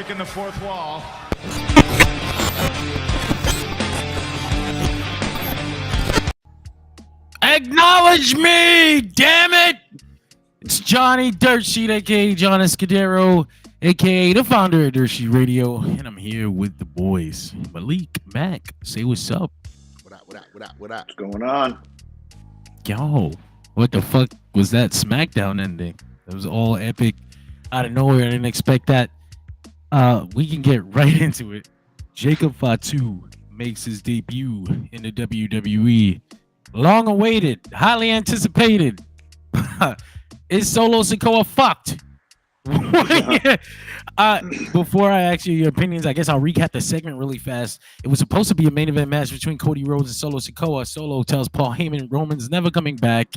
breaking the fourth wall. Acknowledge me, damn it! It's Johnny Dirtsheet, aka John Escudero, aka the founder of Dirtsheet Radio, and I'm here with the boys. Malik, Mac, say what's up. What up? What's going on? Yo, what the fuck was that Smackdown ending? That was all epic out of nowhere. I didn't expect that. We can get right into it. Jacob Fatu makes his debut in the WWE. Long awaited, highly anticipated. Is Solo Sikoa fucked? Before I ask you your opinions, I guess I'll recap the segment really fast. It was supposed to be a main event match between Cody Rhodes and Solo Sikoa. Solo tells Paul Heyman Roman's never coming back.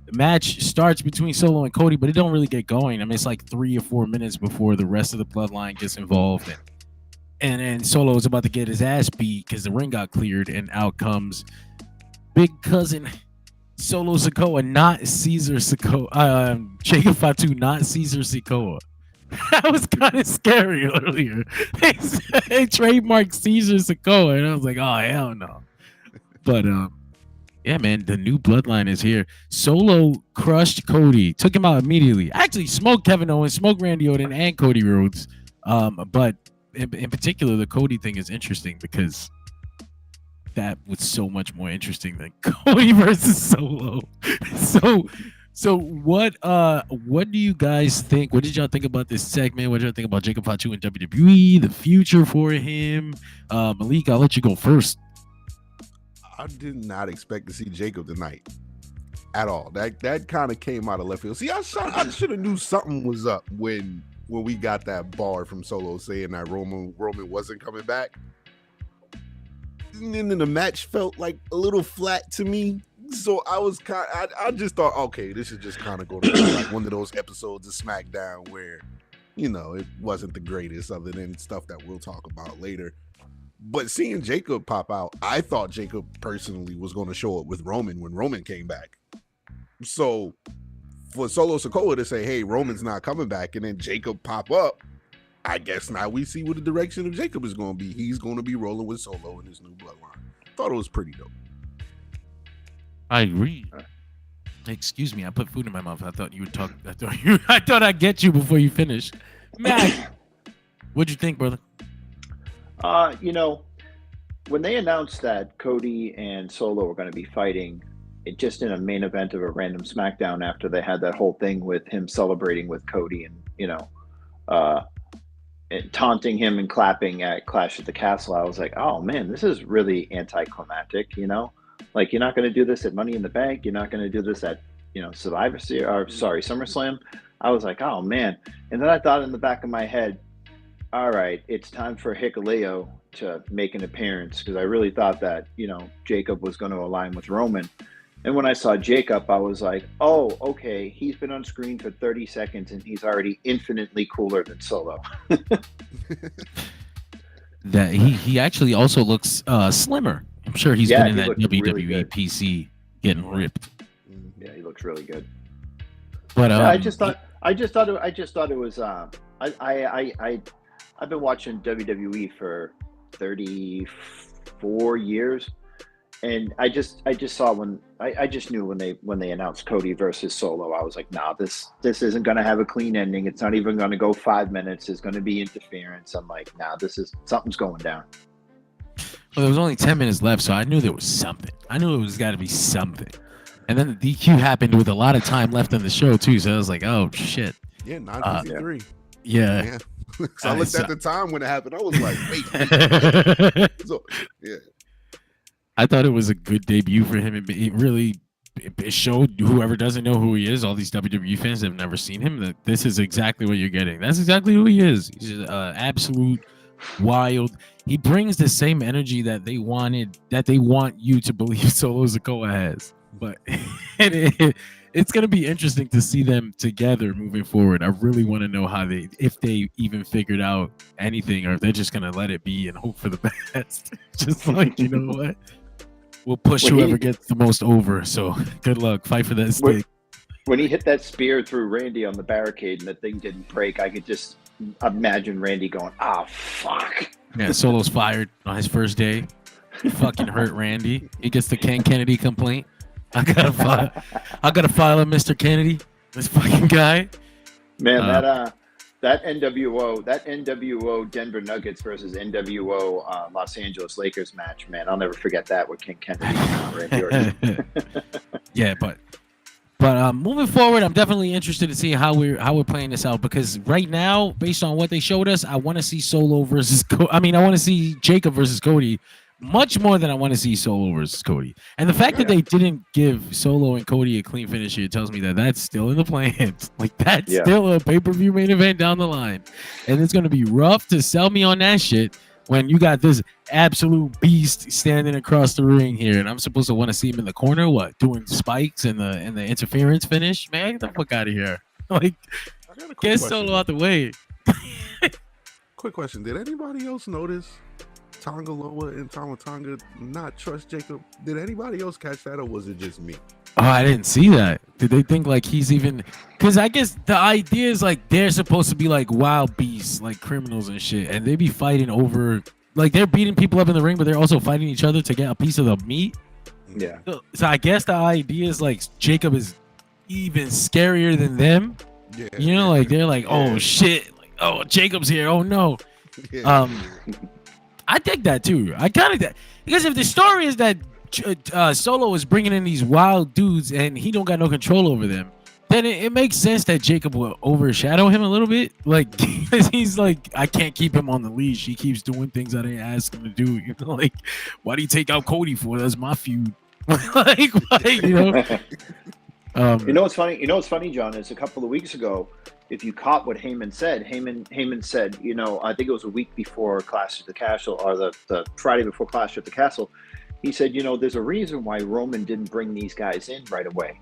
The match starts between Solo and Cody, but it don't really get going. I mean, it's like 3 or 4 minutes before the rest of the Bloodline gets involved. And Solo is about to get his ass beat because the ring got cleared, and out comes Big Cousin Solo Sikoa, not Caesar Sikoa. Jacob Fatu, not Caesar Sikoa. That was kind of scary earlier. They trademarked Caesar Sikoa, and I was like, oh, hell no. But, yeah, man, the new Bloodline is here. Solo crushed Cody, took him out immediately. Actually, smoked Kevin Owens, smoked Randy Orton, and Cody Rhodes. But in particular, the Cody thing is interesting because that was so much more interesting than Cody versus Solo. So what do you guys think? What did y'all think about this segment? What did y'all think about Jacob Fatu in WWE, the future for him? Malik, I'll let you go first. I did not expect to see Jacob tonight at all. That kind of came out of left field. See, I should have knew something was up when we got that bar from Solo saying that Roman wasn't coming back. And then the match felt like a little flat to me. So I just thought, okay, this is just kind of going to be like one of those episodes of SmackDown where, you know, it wasn't the greatest other than stuff that we'll talk about later. But seeing Jacob pop out, I thought Jacob personally was going to show up with Roman when Roman came back. So for Solo Sikoa to say, hey, Roman's not coming back, and then Jacob pop up, I guess now we see what the direction of Jacob is going to be. He's going to be rolling with Solo in his new Bloodline. Thought it was pretty dope. I agree. Excuse me, I put food in my mouth. I thought you would talk. I thought I'd get you before you finish. Matt, what'd you think, brother? You know, when they announced that Cody and Solo were going to be fighting, it just in a main event of a random SmackDown after they had that whole thing with him celebrating with Cody and, you know, and taunting him and clapping at Clash at the Castle, I was like, oh man, this is really anticlimactic, you know? Like, you're not going to do this at Money in the Bank. You're not going to do this at, you know, SummerSlam. I was like, oh man. And then I thought in the back of my head, all right, it's time for Hikuleo to make an appearance, because I really thought that, you know, Jacob was going to align with Roman. And when I saw Jacob, I was like, oh, okay, he's been on screen for 30 seconds and he's already infinitely cooler than Solo. That he actually also looks slimmer. I'm sure he's been in that WWE really PC getting ripped. Yeah, he looks really good. But I just thought it was I've been watching WWE for 34 years, and I just saw I just knew when they announced Cody versus Solo, I was like, nah, this isn't gonna have a clean ending. It's not even gonna go 5 minutes. There's gonna be interference. I'm like, nah, something's going down. Well, there was only 10 minutes left, so I knew there was something. I knew it was got to be something. And then the DQ happened with a lot of time left in the show too, so I was like, oh shit. Yeah, 9:53. Yeah. So I looked at the time when it happened. I was like, wait. So, yeah. I thought it was a good debut for him. It really showed whoever doesn't know who he is, all these WWE fans that have never seen him, that this is exactly what you're getting. That's exactly who he is. He's just absolute wild. He brings the same energy that they want you to believe Solo Sikoa has. But it's going to be interesting to see them together moving forward. I really want to know if they even figured out anything, or if they're just going to let it be and hope for the best. Just like, you know what? We'll push whoever gets the most over. So good luck. Fight for that stick. When he hit that spear through Randy on the barricade and the thing didn't break, I could just imagine Randy going, "Ah, fuck." Yeah, Solo's fired on his first day. He fucking hurt Randy. He gets the Ken Kennedy complaint. I gotta file a Mr. Kennedy. This fucking guy. Man, that NWO Denver Nuggets versus NWO Los Angeles Lakers match, man, I'll never forget that with King Kennedy and Randy Orton. Yeah, but moving forward, I'm definitely interested to see how we're playing this out, because right now, based on what they showed us, I want to see Solo versus I want to see Jacob versus Cody much more than I want to see Solo versus Cody. And the fact that they didn't give Solo and Cody a clean finish here tells me that that's still in the plans. Like, that's still a pay-per-view main event down the line. And it's going to be rough to sell me on that shit when you got this absolute beast standing across the ring here, and I'm supposed to want to see him in the corner, doing spikes and the interference finish? Man, get the fuck out of here. Like, get Solo out the way. Quick question. Did anybody else notice Tonga Loa and Tonga not trust Jacob? Did anybody else catch that, or was it just me? Oh, I didn't see that. Did they think like he's even? Because I guess the idea is like they're supposed to be like wild beasts, like criminals and shit, and they be fighting over, like they're beating people up in the ring, but they're also fighting each other to get a piece of the meat. Yeah. So I guess the idea is like Jacob is even scarier than them. Yeah. You know, like they're like, oh shit, like, oh, Jacob's here. Oh no. Yeah. I think that too. I kind of, because if the story is that Solo is bringing in these wild dudes and he don't got no control over them, then it makes sense that Jacob will overshadow him a little bit. Like, because he's like, I can't keep him on the leash. He keeps doing things I didn't ask him to do. You know, like, why do you take out Cody for? That's my feud. like, you know. You know what's funny? You know what's funny, John, is a couple of weeks ago, if you caught what Heyman said, Heyman said, you know, I think it was a week before Clash at the Castle, or the Friday before Clash at the Castle. He said, you know, there's a reason why Roman didn't bring these guys in right away.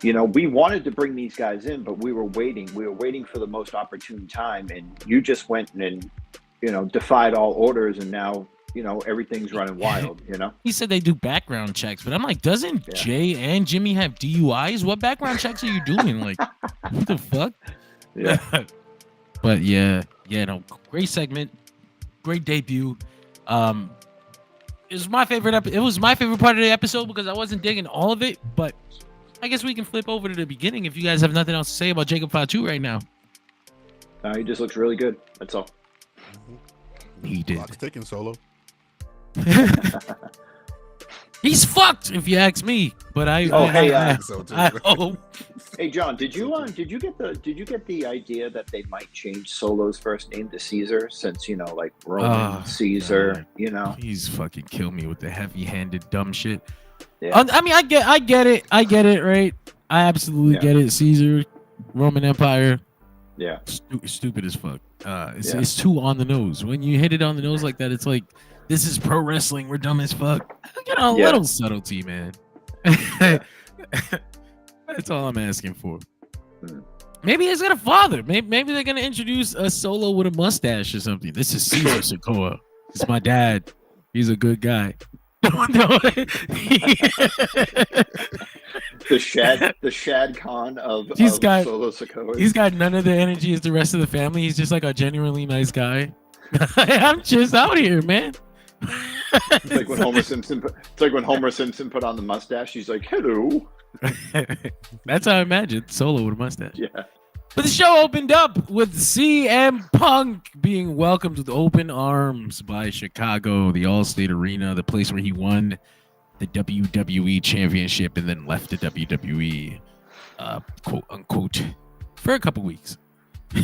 You know, we wanted to bring these guys in, but we were waiting. We were waiting for the most opportune time, and you just went and, you know, defied all orders, and now, you know, everything's running wild, you know? He said they do background checks, but I'm like, doesn't Jay and Jimmy have DUIs? What background checks are you doing? Like, what the fuck? Yeah. But yeah, no, great segment, great debut. It was my favorite it was my favorite part of the episode because I wasn't digging all of it, but I guess we can flip over to the beginning if you guys have nothing else to say about Jacob Fatu right now. He just looks really good. That's all. He did. Clock's ticking, Solo. He's fucked, if you ask me. But I hope. Hey John, did you get the idea that they might change Solo's first name to Caesar, since, you know, like Roman, Caesar, God. You know? Please fucking kill me with the heavy-handed dumb shit. Yeah. I mean, I get it, right? I absolutely get it. Caesar, Roman Empire. Yeah. Stupid as fuck. It's too on the nose. When you hit it on the nose like that, it's like, this is pro wrestling. We're dumb as fuck. Get a little subtlety, man. That's all I'm asking for. Maybe he's got a father. Maybe they're gonna introduce a Solo with a mustache or something. This is Caesar Sokoa. This is my dad. He's a good guy. The Shad Khan of Solo Sokoa. He's got none of the energy as the rest of the family. He's just like a genuinely nice guy. I'm just out here, man. It's like when Homer Simpson put on the mustache. He's like, "Hello." That's how I imagined Solo with a mustache. Yeah. But the show opened up with CM Punk being welcomed with open arms by Chicago, the All-State Arena, the place where he won the WWE Championship and then left the WWE, quote unquote, for a couple weeks. 2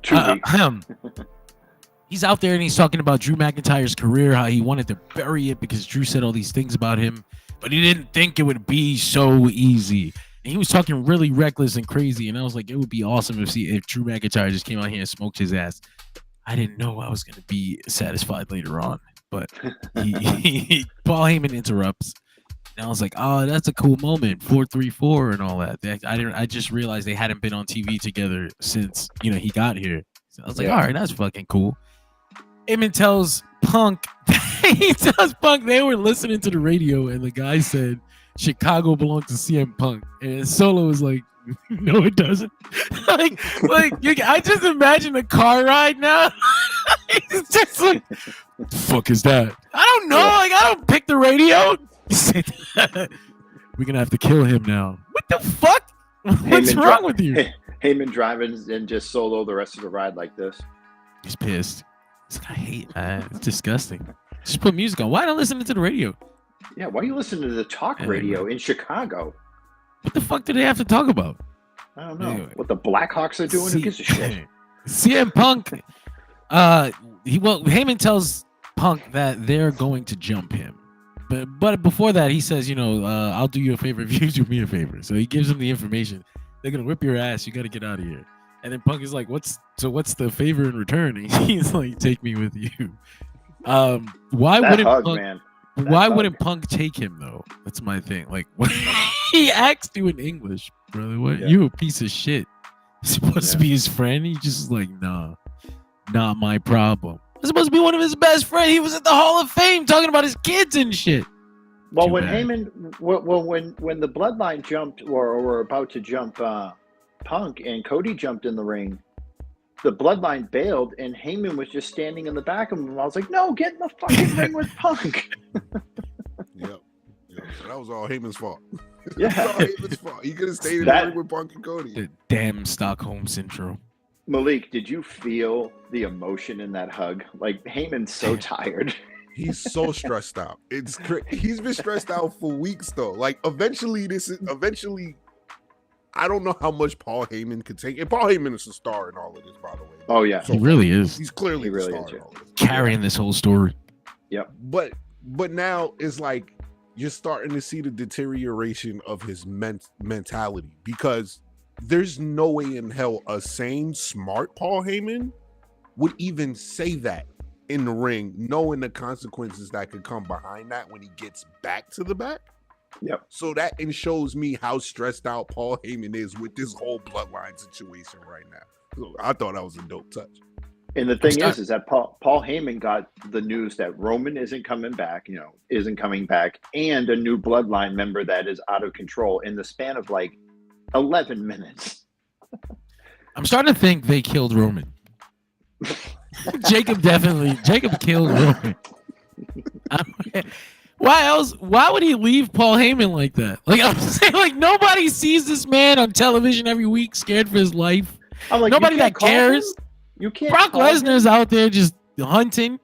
weeks. He's out there and he's talking about Drew McIntyre's career, how he wanted to bury it because Drew said all these things about him, but he didn't think it would be so easy. And he was talking really reckless and crazy, and I was like, it would be awesome if Drew McIntyre just came out here and smoked his ass. I didn't know I was going to be satisfied later on, but Paul Heyman interrupts, and I was like, oh, that's a cool moment, 4-3-4 and all that. I just realized they hadn't been on TV together since, you know, he got here. So I was like, all right, that's fucking cool. Heyman tells Punk they were listening to the radio and the guy said Chicago belonged to CM Punk, and Solo was like, No, it doesn't. I just imagine a car ride now. It's just like, fuck is that? I don't know. Like, I don't pick the radio. We're gonna have to kill him now. What the fuck? What's wrong with you? Heyman driving and just solo the rest of the ride like this. He's pissed. I hate that. It's disgusting. Just put music on. Why not listen to the radio? Yeah, why are you listening to the talk radio in Chicago? What the fuck do they have to talk about? I don't know. Anyway, what the Blackhawks are doing? Who gives a shit? CM Punk. Heyman tells Punk that they're going to jump him. But before that, he says, I'll do you a favor if you do me a favor. So he gives him the information. They're gonna whip your ass. You got to get out of here. And then Punk is like, what's the favor in return? And he's like, take me with you. Why wouldn't Punk take him though? That's my thing. Like, he asked you in English, brother. What? Yeah. You a piece of shit. He's supposed to be his friend. He just like, nah, not my problem. It's supposed to be one of his best friends. He was at the Hall of Fame talking about his kids and shit. Well, when the Bloodline jumped or were about to jump Punk and Cody jumped in the ring, the Bloodline bailed and Heyman was just standing in the back of him. I was like, no, get in the fucking ring with Punk. Yep. So that was all Heyman's fault. Yeah. That was all Heyman's fault. He could have stayed in the ring with Punk and Cody. The damn Stockholm Syndrome. Malik, did you feel the emotion in that hug? Like, Heyman's so tired. He's so stressed out. He's been stressed out for weeks though. Like eventually, I don't know how much Paul Heyman could take. And Paul Heyman is a star in all of this, by the way. Oh yeah, so he really is. He's clearly really the star in all of this. Carrying this whole story. Yep. But now it's like you're starting to see the deterioration of his mentality, because there's no way in hell a sane, smart Paul Heyman would even say that in the ring, knowing the consequences that could come behind that when he gets back to the back. Yep. So that shows me how stressed out Paul Heyman is with this whole Bloodline situation right now. So I thought that was a dope touch. And the thing is that Paul Heyman got the news that Roman isn't coming back, and a new Bloodline member that is out of control in the span of like 11 minutes. I'm starting to think they killed Roman. Jacob killed Roman. Why else? Why would he leave Paul Heyman like that? Like, I'm saying, like, nobody sees this man on television every week, scared for his life. I'm like, nobody that cares. You can't. Brock Lesnar's out there just hunting.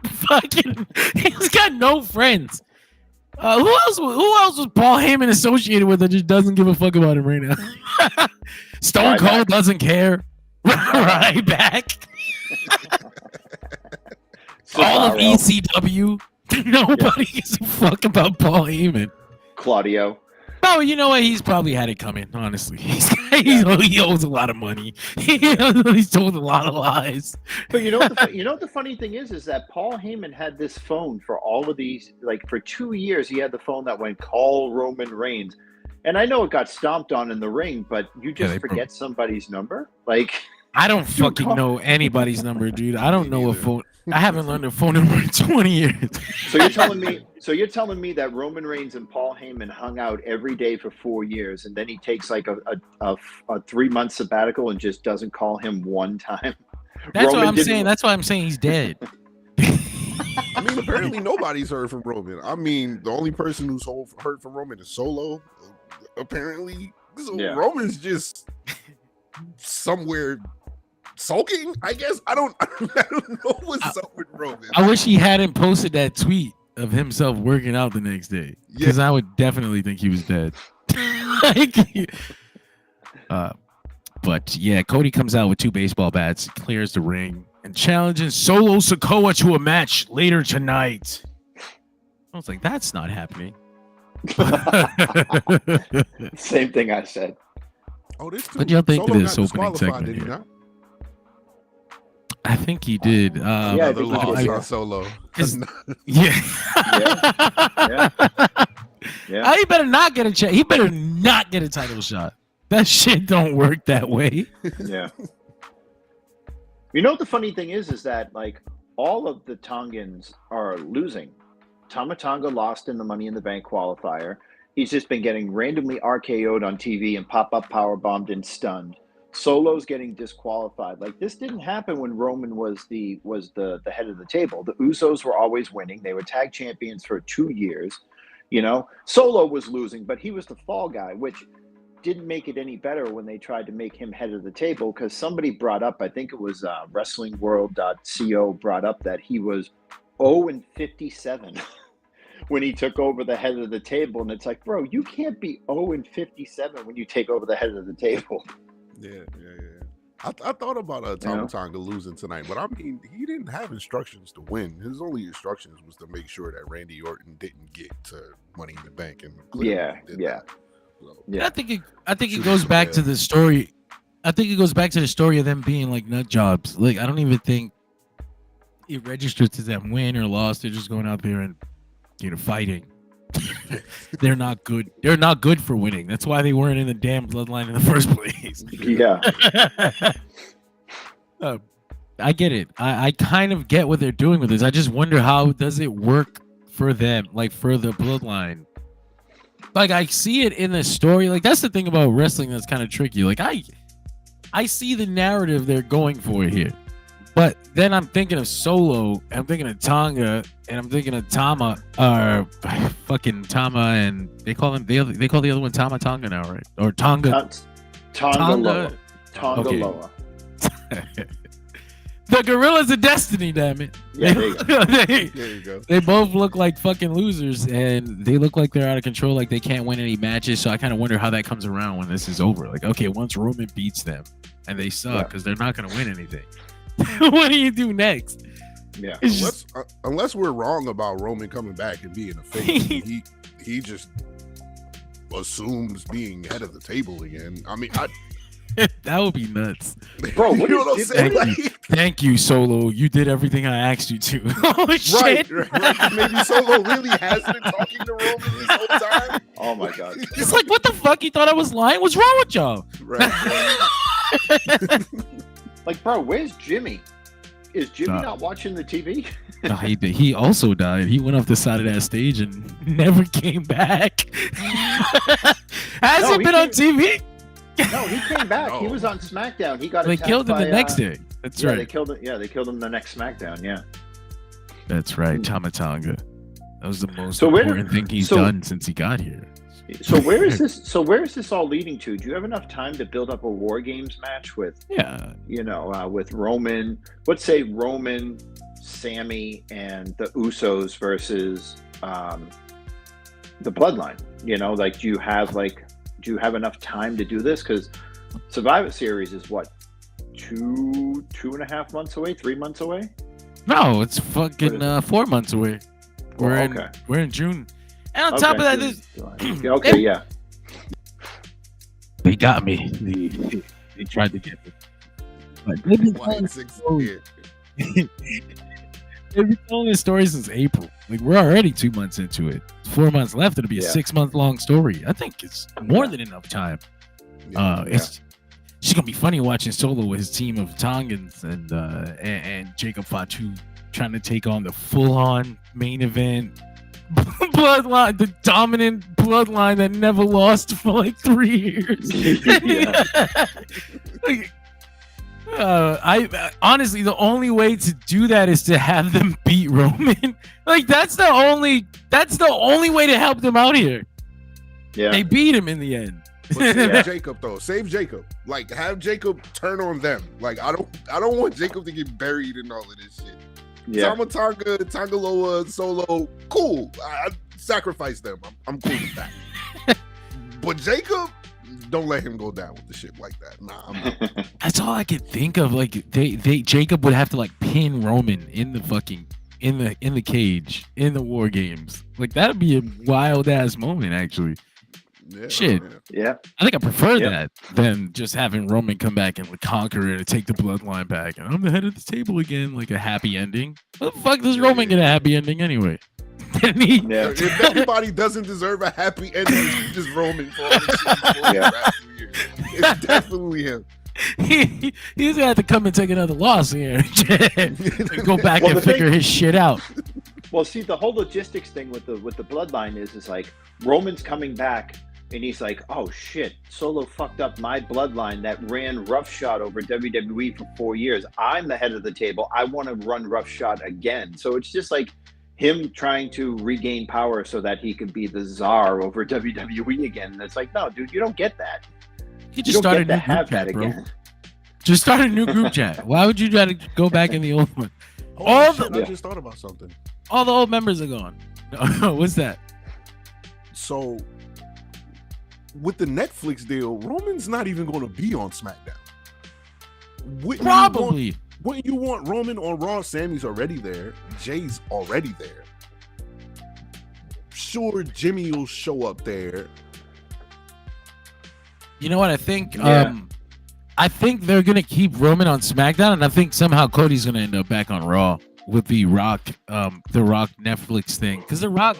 Fucking, he's got no friends. Who else was Paul Heyman associated with that just doesn't give a fuck about him right now? Stone Cold doesn't care. Right back. All of ECW. Nobody gives a fuck about Paul Heyman. Claudio. Oh, you know what? He's probably had it coming, honestly. He owes a lot of money. He's told a lot of lies. But you know what the funny thing is that Paul Heyman had this phone for all of these, like for 2 years, he had the phone that went call Roman Reigns. And I know it got stomped on in the ring, but you just forget somebody's number? Like, I don't fucking know anybody's number, dude. I don't know a phone. I haven't learned a phone number in 20 years. So you're telling me that Roman Reigns and Paul Heyman hung out every day for 4 years, and then he takes like a 3-month sabbatical and just doesn't call him one time? That's what I'm saying. That's why I'm saying he's dead. I mean, apparently nobody's heard from Roman. I mean, the only person who's heard from Roman is Solo. Apparently, Roman's just somewhere sulking, I guess. I don't know what's up with Roman. I wish he hadn't posted that tweet of himself working out the next day, because I would definitely think he was dead. But yeah, Cody comes out with 2 baseball bats, clears the ring, and challenges Solo Sikoa to a match later tonight. I was like, that's not happening. Same thing I said. Oh, this what do y'all think of this opening segment here? I think he did. Yeah, I think he did. Solo. Yeah. He better not get a check. He better not get a title shot. That shit don't work that way. Yeah. You know what the funny thing is that like all of the Tongans are losing. Tama Tonga lost in the Money in the Bank qualifier. He's just been getting randomly RKO'd on TV and pop-up powerbombed and stunned. Solo's getting disqualified. Like, this didn't happen when Roman was the head of the table. The Usos were always winning. They were tag champions for 2 years. You know, Solo was losing, but he was the fall guy, which didn't make it any better when they tried to make him head of the table, because somebody brought up, I think it was WrestlingWorld.co brought up that he was 0-57 when he took over the head of the table. And it's like, bro, you can't be 0-57 when you take over the head of the table. Yeah. I thought about Tama Tonga losing tonight, but I mean, he didn't have instructions to win. His only instructions was to make sure that Randy Orton didn't get to Money in the Bank, and Yeah. So, I think it goes back to the story. I think it goes back to the story of them being like nut jobs. Like, I don't even think it registers to them win or loss. They're just going out there and fighting. They're not good. They're not good for winning. That's why they weren't in the damn bloodline in the first place. Yeah. I get it. I kind of get what they're doing with this. I just wonder, how does it work for them, like for the bloodline? Like, I see it in the story. Like, that's the thing about wrestling that's kind of tricky. Like, I see the narrative they're going for here. But then I'm thinking of Solo, I'm thinking of Tonga, and I'm thinking of Tama, fucking Tama, and they call the other one Tama Tonga now, right? Or Tonga. Tonga Okay. Loa. The Gorillas of Destiny, damn it. Yeah, there you go. There you go. They both look like fucking losers, and they look like they're out of control, like they can't win any matches. So I kind of wonder how that comes around when this is over. Like, okay, once Roman beats them, and they suck because they're not going to win anything. What do you do next? Yeah. Unless we're wrong about Roman coming back and being a face, he just assumes being head of the table again. I mean, that would be nuts, bro. What you know what I'm saying? Thank you, Solo. You did everything I asked you to. Oh shit! Right. Maybe Solo really has been talking to Roman this whole time. Oh my god! It's like, what the fuck? You thought I was lying? What's wrong with y'all? Right. Like, bro, where's Jimmy? Is Jimmy not watching the TV? No, he also died. He went off the side of that stage and never came back. Has it been on TV? No, he came back. No. He was on SmackDown. He got They killed him the next day. That's right. They killed him. Yeah, they killed him the next SmackDown. Yeah. That's right. Tama Tonga. That was the most important thing he's done since he got here. So where is this? So where is this all leading to? Do you have enough time to build up a War Games match with? Yeah. With Roman. Let's say Roman, Sammy, and the Usos versus the Bloodline. Like, do you have enough time to do this? Because Survivor Series is what, 2.5 months away, 3 months away? No, it's fucking 4 months away. We're in June. And on top of that, they got me. They tried to get me. But they've been telling this story since April. Like, we're already 2 months into it. 4 months left. It'll be a 6 month long story. I think it's more than enough time. It's just gonna be funny watching Solo with his team of Tongans and Jacob Fatu trying to take on the full on main event bloodline, the dominant bloodline that never lost for like 3 years. I honestly, the only way to do that is to have them beat Roman. Like, that's the only way to help them out here. Yeah, they beat him in the end. But save Jacob though. Save Jacob. Like, have Jacob turn on them. Like, I don't want Jacob to get buried in all of this shit. Yeah. Tama Tonga, Tongaloa, Solo, cool. I sacrifice them. I'm cool with that. But Jacob, don't let him go down with the shit like that. Nah, I'm not. That's all I could think of. Like, Jacob would have to like pin Roman in the fucking in the cage in the War Games. Like, that'd be a wild ass moment, actually. Yeah, shit. Yeah. I think I prefer that than just having Roman come back and conquer it and take the bloodline back. And I'm the head of the table again, like a happy ending. What the fuck does Roman get a happy ending anyway? If anybody doesn't deserve a happy ending, it's just Roman for all the shit. It's definitely him. He's gonna have to come and take another loss here and go back and figure his shit out. Well, see, the whole logistics thing with the Bloodline is like Roman's coming back, and he's like, "Oh shit, Solo fucked up my Bloodline that ran roughshod over WWE for 4 years. I'm the head of the table. I want to run roughshod again." So it's just like him trying to regain power so that he can be the czar over WWE again. And it's like, no, dude, you don't get that. You just start a new group chat, bro. Just start a new group chat. Why would you try to go back in the old one? I just thought about something. All the old members are gone. What's that? So, with the Netflix deal, Roman's not even going to be on SmackDown. Probably. Wouldn't you want Roman on Raw? Sammy's already there. Jay's already there. Sure, Jimmy will show up there. You know what I think? Yeah. I think they're gonna keep Roman on SmackDown, and I think somehow Cody's gonna end up back on Raw with the Rock Netflix thing, because the Rock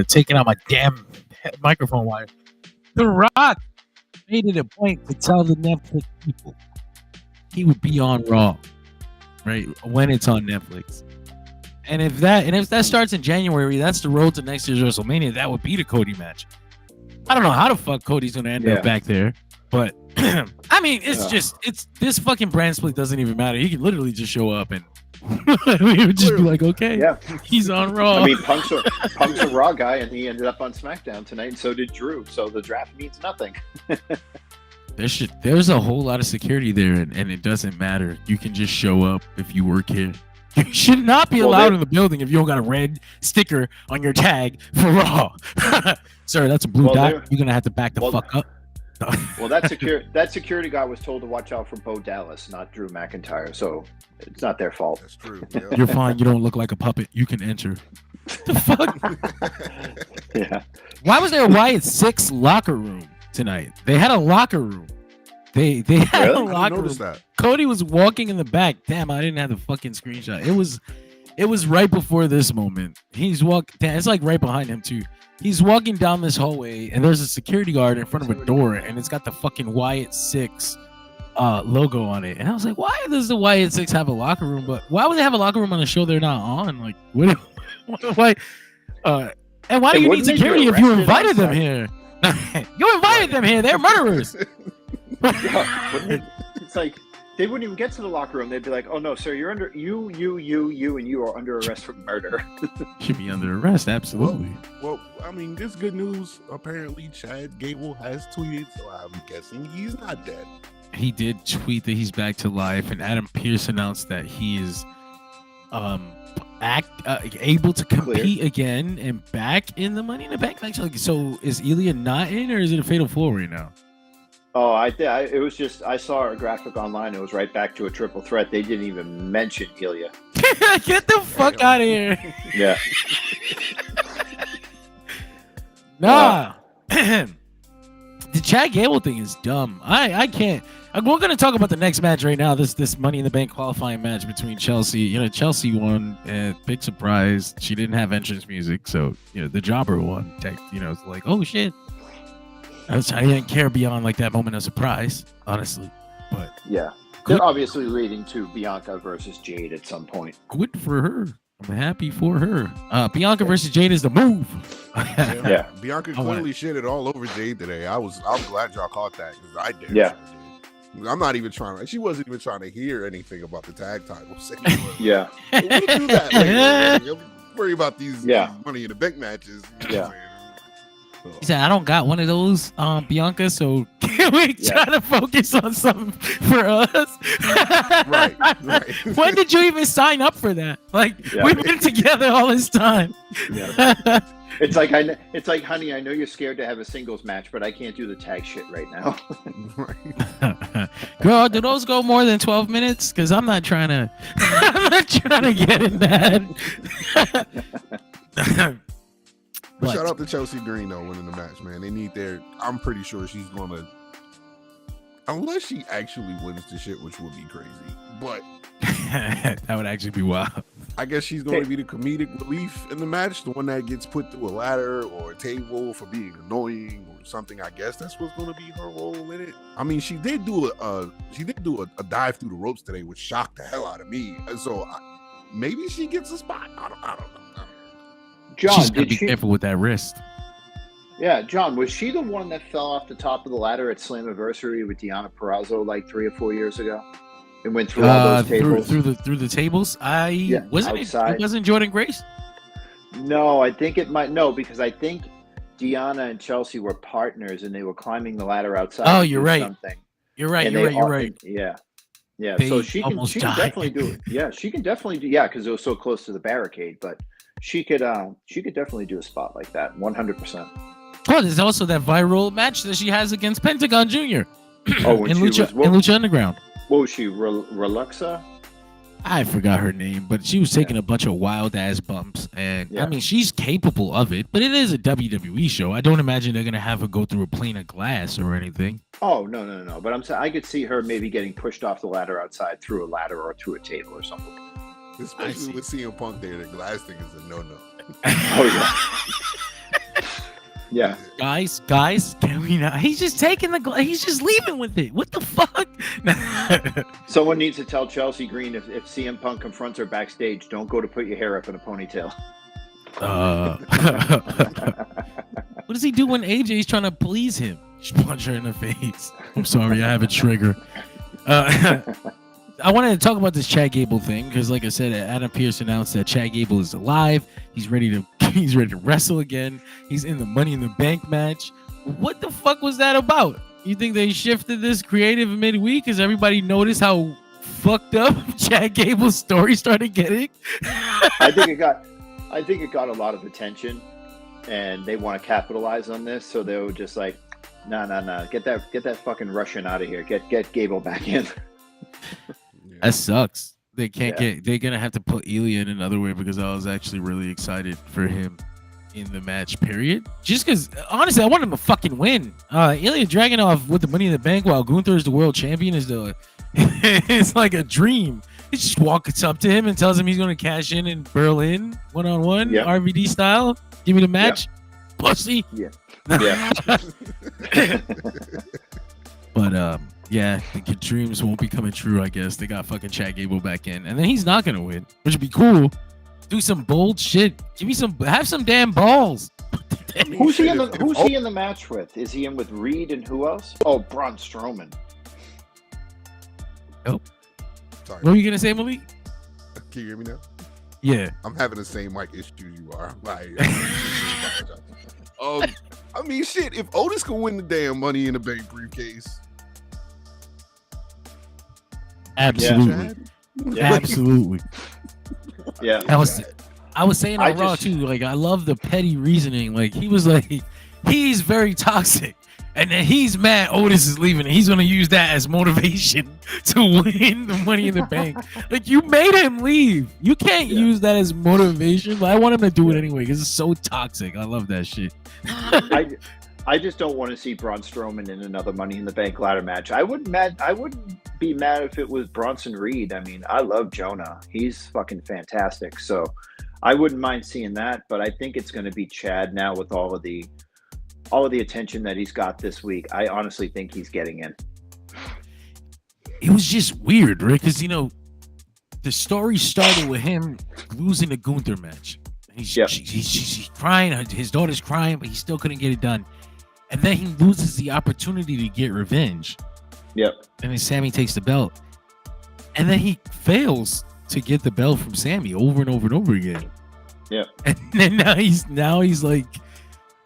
taking out my damn microphone wire. The Rock made it a point to tell the Netflix people he would be on Raw, right, when it's on Netflix. And if that starts in January, that's the road to next year's WrestleMania. That would be the Cody match. I don't know how the fuck Cody's gonna end up back there, but I mean, it's this fucking brand split doesn't even matter. He can literally just show up and we would just be like, okay, he's on Raw. I mean, Punk's a Raw guy, and he ended up on SmackDown tonight, and so did Drew. So the draft means nothing. There's a whole lot of security there, and it doesn't matter. You can just show up if you work here. You should not be allowed in the building if you don't got a red sticker on your tag for Raw. Sir, that's a blue dot. You're gonna have to back the fuck up. Well, that security guy was told to watch out for Bo Dallas, not Drew McIntyre. So it's not their fault. That's true. Yeah. You're fine. You don't look like a puppet. You can enter. The fuck? Yeah. Why was there a Wyatt 6 locker room tonight? They had a locker room. They had a locker room. That. Cody was walking in the back. Damn, I didn't have the fucking screenshot. It was right before this moment. He's it's like right behind him too. He's walking down this hallway, and there's a security guard in front of a door, and it's got the fucking Wyatt 6 logo on it. And I was like, why does the Wyatt 6 have a locker room? But why would they have a locker room on a show they're not on? Like, why? And why do you need security if you invited them here? You invited them here. They're murderers. It's like they wouldn't even get to the locker room. They'd be like, "Oh no, sir, you're under you, and you are under arrest for murder." Should be under arrest, absolutely. Well, I mean, this good news. Apparently, Chad Gable has tweeted, so I'm guessing he's not dead. He did tweet that he's back to life, and Adam Pearce announced that he is able to compete again and back in the Money in the Bank. So is Ilya not in, or is it a fatal flaw right now? Oh, it was just, I saw a graphic online. It was right back to a triple threat. They didn't even mention Ilya. Get the fuck out of here. Yeah. Nah. The Chad Gable thing is dumb. I can't. We're going to talk about the next match right now. This Money in the Bank qualifying match between Chelsea. You know, Chelsea won. Big surprise. She didn't have entrance music, so the jobber won. It's like, oh shit. I didn't care beyond like that moment of surprise, honestly. But yeah, they're obviously leading to Bianca versus Jade at some point. Good for her. I'm happy for her. Bianca versus Jade is the move. Yeah. Bianca clearly shitted all over Jade today. I'm glad y'all caught that because I did. Yeah. I'm not even trying to. She wasn't even trying to hear anything about the tag titles. Yeah. We'll do that later. You'll worry about these Money in the Bank matches. Yeah. He said, I don't got one of those, Bianca, so can we try to focus on something for us? Right. When did you even sign up for that? Like, we've been together all this time. Yeah. It's like, honey, I know you're scared to have a singles match, but I can't do the tag shit right now. Girl, do those go more than 12 minutes? Because I'm not trying to get in that. But shout out to Chelsea Green though, winning the match, man. They need I'm pretty sure she's gonna, unless she actually wins the shit, which would be crazy. But that would actually be wild. I guess she's going to be the comedic relief in the match, the one that gets put through a ladder or a table for being annoying or something. I guess that's what's going to be her role in it. I mean, she did do a dive through the ropes today, which shocked the hell out of me. And so maybe she gets a spot. I don't know. John, She's gotta did be she? careful with that wrist. Yeah, John, was she the one that fell off the top of the ladder at Slammiversary with Deonna Purrazzo like 3 or 4 years ago? And went through all those tables. Through the tables. Wasn't outside. it wasn't Jordan Grace? No, I think it might. No, because I think Deonna and Chelsea were partners and they were climbing the ladder outside. Oh, to you're do right. Something. You're right. And You're right. Yeah. Yeah. They So she can almost definitely died. do it. Yeah, she can definitely do. Yeah, because it was so close to the barricade, but she could definitely do a spot like that. 100%. Oh, there's also that viral match that she has against Pentagon Jr. Oh, when in she Lucha was- in Lucha Underground. What was she? Reluxa? I forgot her name, but she was taking a bunch of wild ass bumps, and Yeah. I mean she's capable of it. But it is a WWE show. I don't imagine they're gonna have her go through a plane of glass or anything. Oh no! But I'm saying I could see her maybe getting pushed off the ladder outside through a ladder or through a table or something. Especially with CM Punk there, the glass thing is a no-no. Oh yeah. Guys, can we not? He's just taking the glass. He's just leaving with it. What the fuck? Someone needs to tell Chelsea Green if CM Punk confronts her backstage, don't go to put your hair up in a ponytail. What does he do when AJ's trying to please him? Just punch her in the face. I'm sorry, I have a trigger. I wanted to talk about this Chad Gable thing because, like I said, Adam Pearce announced that Chad Gable is alive. He's ready to wrestle again. He's in the Money in the Bank match. What the fuck was that about? You think they shifted this creative midweek because everybody noticed how fucked up Chad Gable's story started getting? I think it got a lot of attention, and they want to capitalize on this. So they were just like, no, get that fucking Russian out of here. Get Gable back in. That sucks. They can't they're gonna have to put Ilya in another way because I was actually really excited for him in the match, period. Just because honestly, I want him to fucking win. Ilya Dragunov with the Money in the Bank while Gunther is the world champion is it's like a dream. He just walks up to him and tells him he's gonna cash in Berlin 1-on-1, RVD style. Give me the match, pussy. Yeah. But yeah, the dreams won't be coming true, I guess. They got fucking Chad Gable back in. And then he's not gonna win, which would be cool. Do some bold shit. Have some damn balls. Who's he in the match with? Is he in with Reed and who else? Oh, Braun Strowman. Oh. Sorry. What were you gonna say, Malik? Can you hear me now? Yeah. I'm having the same mic issues you are. Like, I mean, shit. If Otis can win the damn Money in the Bank briefcase, absolutely, absolutely. Yeah. I was saying on Raw too. Like, I love the petty reasoning. Like, he was like, he's very toxic, and then he's mad Otis is leaving, and he's gonna use that as motivation to win the Money in the Bank. Like, you made him leave. You can't use that as motivation. But I want him to do it anyway because it's so toxic. I love that shit. I just don't want to see Braun Strowman in another Money in the Bank ladder match. I wouldn't be mad if it was Bronson Reed. I mean, I love Jonah. He's fucking fantastic. So I wouldn't mind seeing that, but I think it's going to be Chad now with all of the attention that he's got this week. I honestly think he's getting in. It was just weird, right? Because, the story started with him losing the Gunther match. He's crying. His daughter's crying, but he still couldn't get it done. And then he loses the opportunity to get revenge. Yep. And then Sammy takes the belt. And then he fails to get the belt from Sammy over and over and over again. Yep. And then now he's like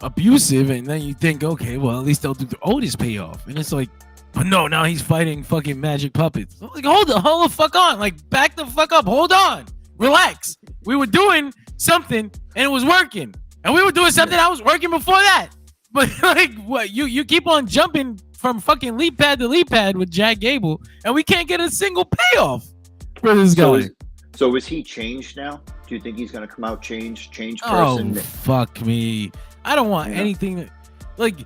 abusive. And then you think, okay, well, at least they'll do the Otis payoff. And it's like, but no, now he's fighting fucking magic puppets. I'm like, hold the fuck on. Like, back the fuck up. Hold on. Relax. We were doing something and it was working. And we were doing something that was working before that. But like, what you keep on jumping from fucking leap pad to leap pad with Jack Gable, and we can't get a single payoff for this guy. So is he changed now? Do you think he's gonna come out changed person? Oh, fuck me! I don't want anything. Like,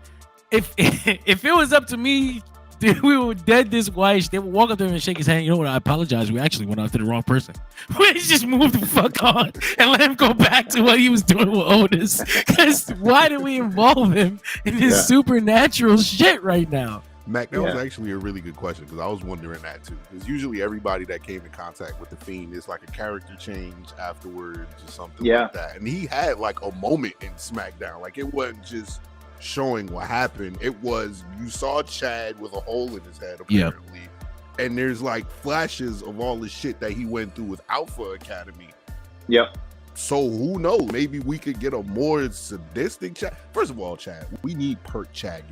if it was up to me, dude, we were dead this white. They would walk up to him and shake his hand. You know what? I apologize. We actually went after the wrong person. We just moved the fuck on and let him go back to what he was doing with Otis. Because why did we involve him in this supernatural shit right now? Mac, that was actually a really good question because I was wondering that too. Because usually everybody that came in contact with the Fiend is like a character change afterwards or something like that. And he had like a moment in SmackDown. Like it wasn't just showing what happened. It was you saw Chad with a hole in his head apparently. And there's like flashes of all the shit that he went through with Alpha Academy. Yep. So who knows? Maybe we could get a more sadistic Chad. First of all, Chad, we need Perk Chad.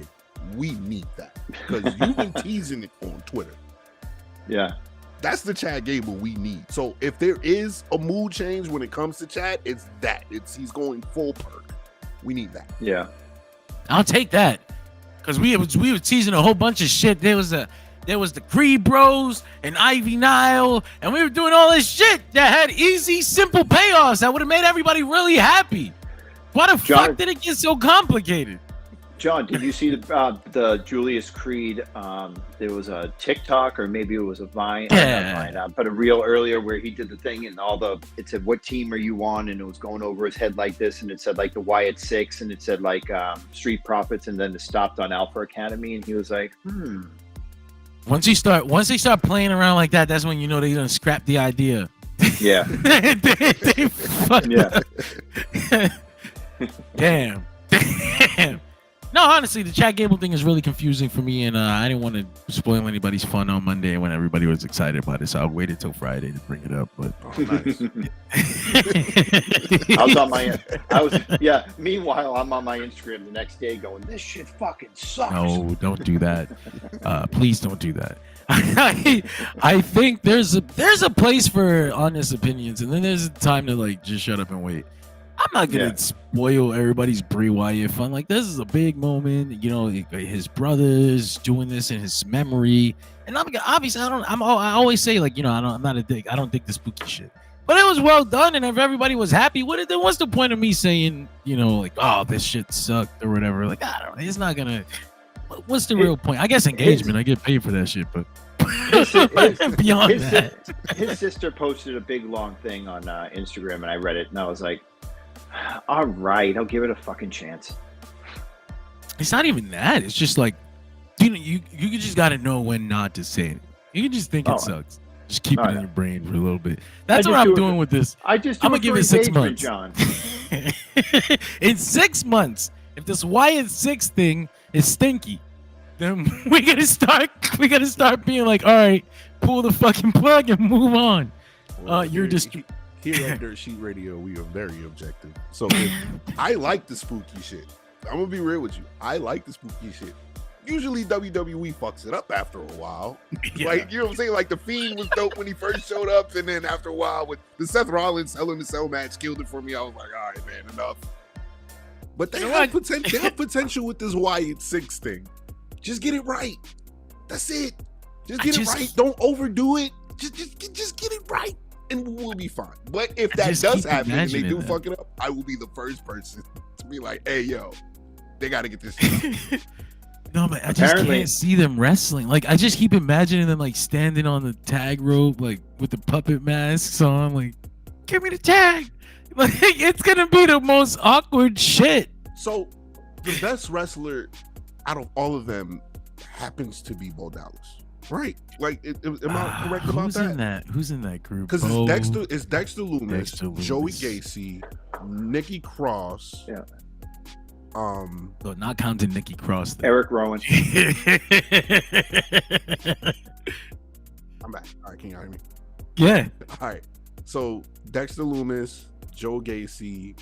We need that because you've been teasing it on Twitter. Yeah. That's the Chad Gable we need. So if there is a mood change when it comes to Chad, it's that. He's going full Perk. We need that. Yeah. I'll take that. Because we were teasing a whole bunch of shit. There was the Creed Bros and Ivy Nile, and we were doing all this shit that had easy, simple payoffs that would have made everybody really happy. Why the fuck did it get so complicated? John, did you see the Julius Creed? There was a TikTok or maybe it was a Vine, but a reel earlier where he did the thing and it said, what team are you on? And it was going over his head like this. And it said like the Wyatt Six and it said like Street Profits. And then it stopped on Alpha Academy. And he was like, Once they start playing around like that, that's when you know they done scrap the idea. Yeah. they yeah. Damn. No, honestly, the Chad Gable thing is really confusing for me, and I didn't want to spoil anybody's fun on Monday when everybody was excited about it, so I waited till Friday to bring it up. But Meanwhile, I'm on my Instagram the next day going, "This shit fucking sucks." No, don't do that. Please don't do that. I think there's a place for honest opinions, and then there's a time to like just shut up and wait. I'm not gonna spoil everybody's Bray Wyatt fun. Like this is a big moment, you know. His brother's doing this in his memory, and obviously I always say like, you know, I'm not a dick. I don't think the spooky shit, but it was well done, and if everybody was happy with it, then what's the point of me saying, you know, like, oh, this shit sucked or whatever? Like I don't know. It's not gonna. What's the real point? I guess engagement. I get paid for that shit, but beyond that, his sister posted a big long thing on Instagram, and I read it, and I was like, all right, I'll give it a fucking chance. It's not even that. It's just like, you know, you just got to know when not to say it. You can just think it sucks. Just keep it in your brain for a little bit. That's what I'm doing with this. I'm gonna give it 6 months. John. In 6 months, if this Wyatt 6 thing is stinky, then we gotta start being like, all right, pull the fucking plug and move on. You're just. Here at Dirt Sheet Radio, we are very objective. So I like the spooky shit. I'm gonna be real with you. I like the spooky shit. Usually WWE fucks it up after a while. Yeah. Like, you know what I'm saying? Like the Fiend was dope when he first showed up, and then after a while with the Seth Rollins Hell in a Cell match killed it for me. I was like, all right, man, enough. But they have potential with this Wyatt 6 thing. Just get it right. That's it. Just get it right. Don't overdo it. Just get it right. And we'll be fine. But if that does happen and they do fuck it up, I will be the first person to be like, hey, yo, they got to get this shit. No, but I just can't see them wrestling. Like, I just keep imagining them, like, standing on the tag rope, like, with the puppet masks on, like, give me the tag. Like, it's going to be the most awkward shit. So, the best wrestler out of all of them happens to be Bo Dallas. Right, like, am I correct about that? Who's in that group? Because it's Dexter Lumis, Joey Gacy, Nikki Cross. Yeah. Not counting Nikki Cross. Eric Rowan. I'm back. All right, can you hear me? Yeah. All right. So Dexter Lumis, Joe Gacy,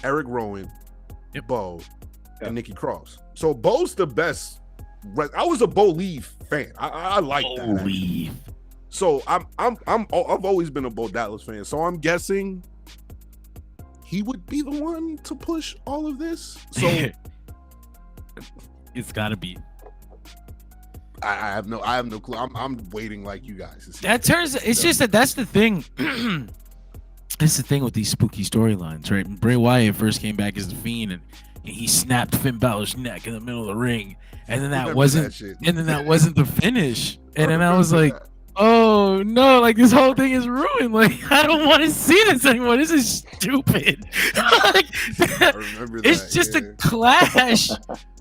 Eric Rowan, Bo, and Nikki Cross. So Bo's the best. I was a Bo Leaf fan. I like that. Leaf. So I've always been a Bo Dallas fan. So I'm guessing he would be the one to push all of this. So it's got to be. I have no clue. I'm waiting like you guys. It's just that's the thing. That's the thing with these spooky storylines, right? When Bray Wyatt first came back as the Fiend and he snapped Finn Balor's neck in the middle of the ring. And then that wasn't the finish. And then I was like, oh no, like this whole thing is ruined. Like, I don't want to see this anymore. This is stupid. Like, I remember that. It's just a clash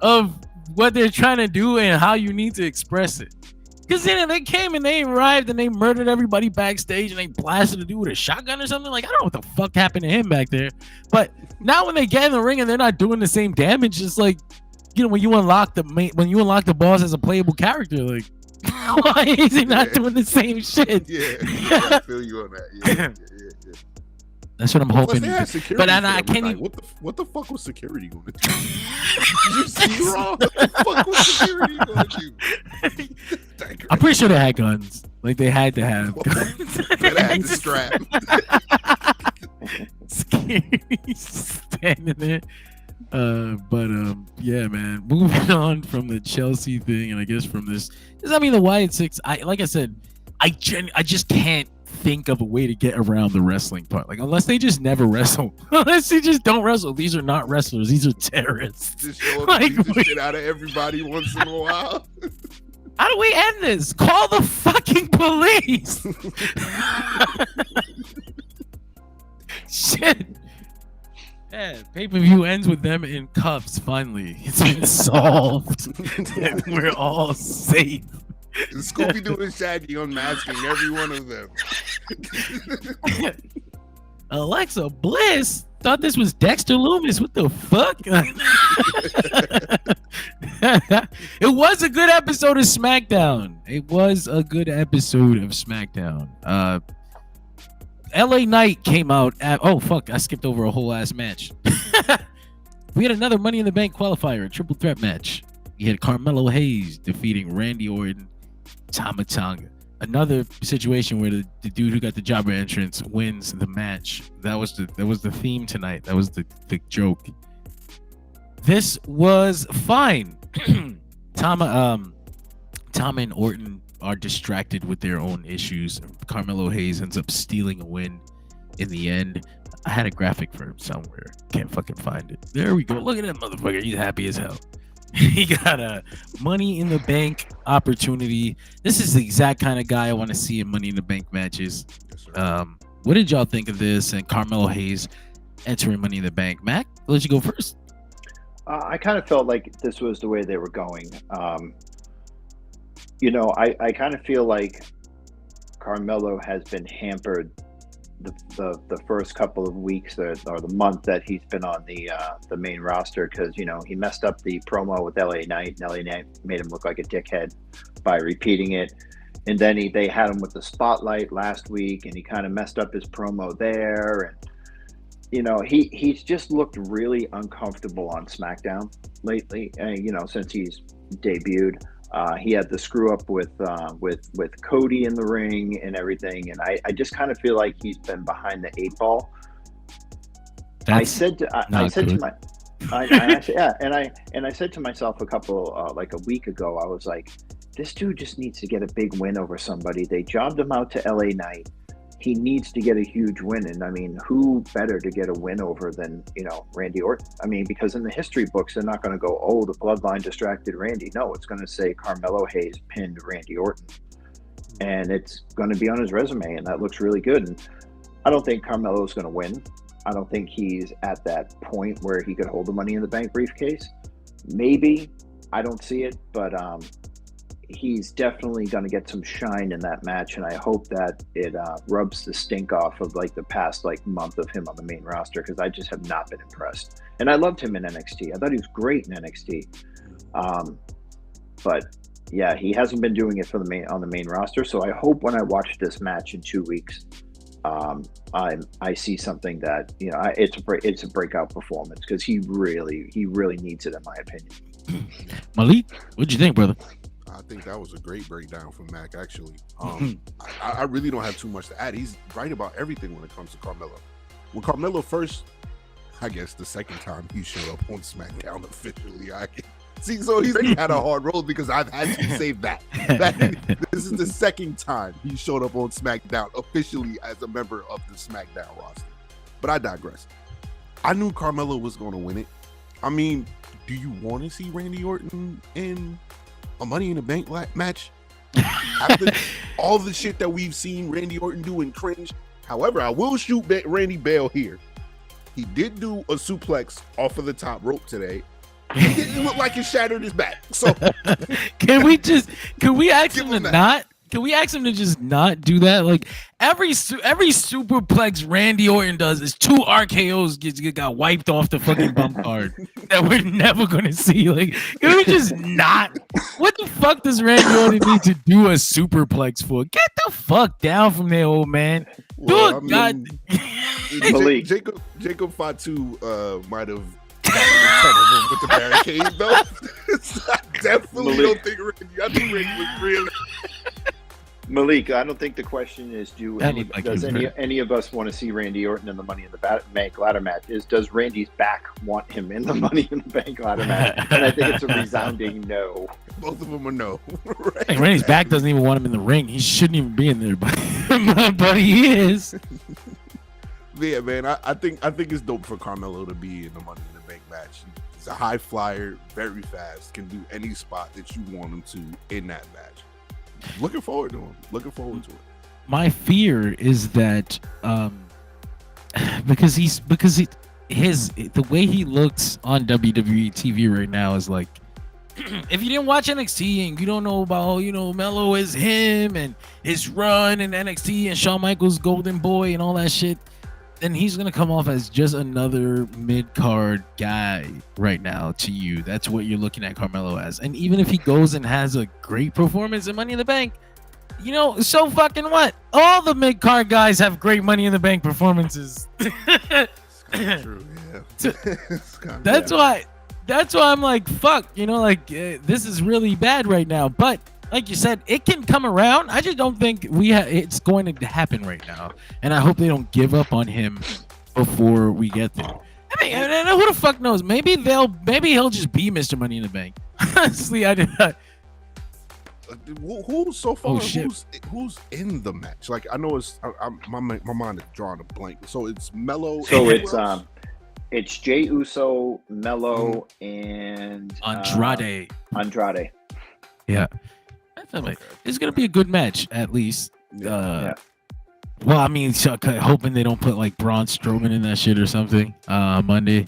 of what they're trying to do and how you need to express it. Because then they came and they arrived and they murdered everybody backstage and they blasted a dude with a shotgun or something. Like, I don't know what the fuck happened to him back there. But now when they get in the ring and they're not doing the same damage, it's like, you know, when you unlock the boss as a playable character, like, why is he not doing the same shit? Yeah, I feel you on that. Yeah. That's what I'm hoping. But I can't even. What the fuck was security going to do? Did you see Raw? What the fuck was security going to do? I'm pretty sure they had guns. Like they had to have guns. They had the strap. Scary standing there. Yeah, man. Moving on from the Chelsea thing, and I guess from this, I mean, the Wyatt Six. Like I said, I just can't think of a way to get around the wrestling part. Like, unless they just never wrestle, unless they just don't wrestle. These are not wrestlers. These are terrorists. Just show up and beat the shit out of everybody once in a while. How do we end this? Call the fucking police. Shit. Yeah, pay-per-view ends with them in cuffs. Finally, it's been solved. And we're all safe. Scooby-Doo and Shaggy unmasking every one of them. Alexa Bliss thought this was Dexter Loomis. What the fuck? It was a good episode of SmackDown. LA Knight came out at, oh fuck, I skipped over a whole ass match. We had another Money in the Bank qualifier, a triple threat match. We had Carmelo Hayes defeating Randy Orton, Tama Tonga. Another situation where the dude who got the jobber entrance wins the match. That was the theme tonight. That was the joke. This was fine. Tama and Orton are distracted with their own issues. Carmelo Hayes ends up stealing a win in the end. I had a graphic for him somewhere. Can't fucking find it. There we go. Look at that motherfucker. He's happy as hell. He got a Money in the Bank opportunity. This is the exact kind of guy I want to see in Money in the Bank matches. Yes, what did y'all think of this and Carmelo Hayes entering Money in the Bank? Mac, I'll let you go first. I kind of felt like this was the way they were going. You know, I kind of feel like Carmelo has been hampered the first couple of weeks or the month that he's been on the main roster, because, you know, he messed up the promo with LA Knight, and LA Knight made him look like a dickhead by repeating it. And then they had him with the spotlight last week, and he kind of messed up his promo there. And, you know, he's just looked really uncomfortable on SmackDown lately, you know, since he's debuted. He had the screw up with Cody in the ring and everything, and I just kind of feel like he's been behind the 8 ball. I said to myself a couple like a week ago, I was like, this dude just needs to get a big win over somebody. They jobbed him out to LA Knight. He needs to get a huge win. And I mean, who better to get a win over than, you know, Randy Orton? I mean, because in the history books, they're not going to go, oh, the Bloodline distracted Randy. No, it's going to say Carmelo Hayes pinned Randy Orton. And it's going to be on his resume, and that looks really good. And I don't think Carmelo's going to win. I don't think he's at that point where he could hold the Money in the Bank briefcase. Maybe. I don't see it, but he's definitely going to get some shine in that match, and I hope that it rubs the stink off of like the past like month of him on the main roster, because I just have not been impressed. And I loved him in NXT. I thought he was great in NXT, but yeah, he hasn't been doing it on the main roster. So I hope when I watch this match in 2 weeks, I see something that, you know, it's a breakout performance, because he really needs it, in my opinion. Malik, what'd you think, brother? I think that was a great breakdown from Mac, actually. I really don't have too much to add. He's right about everything when it comes to Carmelo. When Carmelo first, I guess the second time he showed up on SmackDown officially, see, so he's had a hard road, because I've had to save that. This is the second time he showed up on SmackDown officially as a member of the SmackDown roster. But I digress. I knew Carmelo was going to win it. I mean, do you want to see Randy Orton in a Money in the Bank match after all the shit that we've seen Randy Orton do and cringe? However, I will shoot Randy Bale here. He did do a suplex off of the top rope today, It looked like it shattered his back. So Can we ask him to not? Can we ask him to just not do that? Like every superplex Randy Orton does is 2 RKOs got wiped off the fucking bump card that we're never gonna see. Like, can we just not? What the fuck does Randy Orton need to do a superplex for? Get the fuck down from there, old man. well, Do it, Malik. Jacob Fatu might have gotten with the barricade though. I definitely don't think Randy. I think Randy was really. Malik, I don't think the question is does hurt. any of us want to see Randy Orton in the Money in the Bank ladder match? Does Randy's back want him in the Money in the Bank ladder match? And I think it's a resounding no. Both of them are no. Right? Hey, Randy's back doesn't even want him in the ring. He shouldn't even be in there, but he is. Yeah, man. I think it's dope for Carmelo to be in the Money in the Bank match. He's a high flyer, very fast, can do any spot that you want him to in that match. Looking forward to him. Looking forward to it. My fear is that because the way he looks on WWE TV right now is like, if you didn't watch NXT and you don't know about, Melo is him and his run in NXT and Shawn Michaels Golden Boy and all that shit, then he's gonna come off as just another mid-card guy right now to you. That's what you're looking at Carmelo as. And even if he goes and has a great performance in Money in the Bank, so fucking what? All the mid-card guys have great Money in the Bank performances. It's kind of true, yeah. That's why I'm like, fuck, this is really bad right now. But like you said, it can come around. I just don't think it's going to happen right now, and I hope they don't give up on him before we get there. I mean, and who the fuck knows? Maybe he'll just be Mr. Money in the Bank. Honestly, I did not. Who's so far? Oh, shit. Who's in the match? Like, I know my mind is drawing a blank. So it's Melo. So it's Jey Uso, Melo, and Andrade. Andrade. Yeah. It's gonna be a good match, at least. Yeah. Well, I mean, hoping they don't put like Braun Strowman in that shit or something. Monday,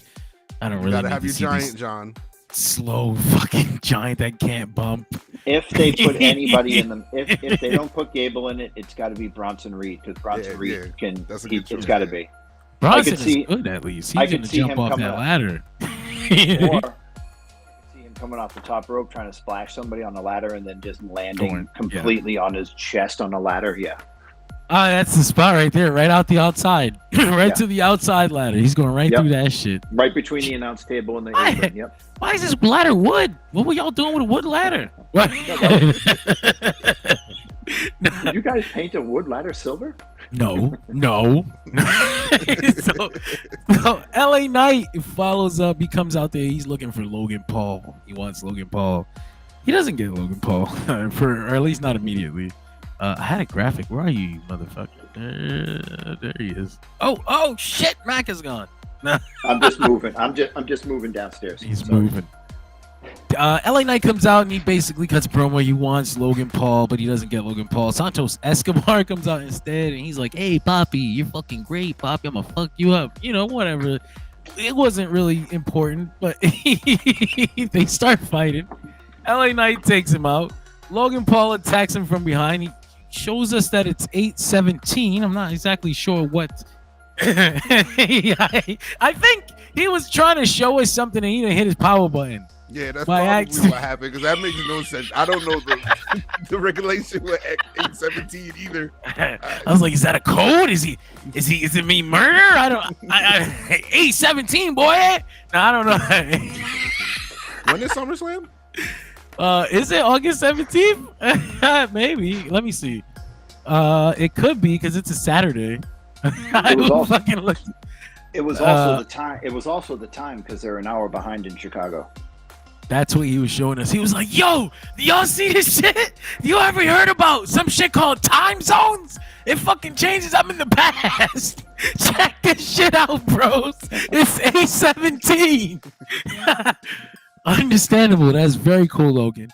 I don't really. Gotta have your giant, John. Slow fucking giant that can't bump. If they put anybody in them, if they don't put Gable in it, it's got to be Bronson Reed, because Bronson Reed can. It's got to be. Bronson is good, at least. He's gonna jump off that ladder. Or coming off the top rope trying to splash somebody on the ladder and then just landing completely on his chest on the ladder. Yeah. That's the spot right there, right out the outside. To the outside ladder. He's going right through that shit. Right between the announce table and the apron. Yep. Why is this ladder wood? What were y'all doing with a wood ladder? Did you guys paint a wood ladder silver? No. So LA Knight follows up. He comes out there. He's looking for Logan Paul. He wants Logan Paul. He doesn't get Logan Paul, or at least not immediately. I had a graphic. Where are you motherfucker? There he is. Oh shit! Mac is gone. I'm just moving. I'm just moving downstairs. He's moving. LA Knight comes out and he basically cuts a promo. He wants Logan Paul, but he doesn't get Logan Paul. Santos Escobar comes out instead, and he's like, "Hey, Poppy, you're fucking great, Poppy. I'm gonna fuck you up." Whatever. It wasn't really important, but they start fighting. LA Knight takes him out. Logan Paul attacks him from behind. He shows us that it's 8:17. I'm not exactly sure what. I think he was trying to show us something and he didn't hit his power button. Yeah, that's probably what happened, because that makes no sense. I don't know the regulation with 8:17 either. I was like, is that a code? Is it me murder? I 8:17, boy. No, I don't know. When is SummerSlam? Is it August 17th? Maybe. Let me see. It could be, because it's a Saturday. It was also the time. It was also the time because they're an hour behind in Chicago. That's what he was showing us. He was like, "Yo, do y'all see this shit? You ever heard about some shit called time zones? It fucking changes. I'm in the past. Check this shit out, bros. It's 8:17." Understandable. That's very cool, Logan.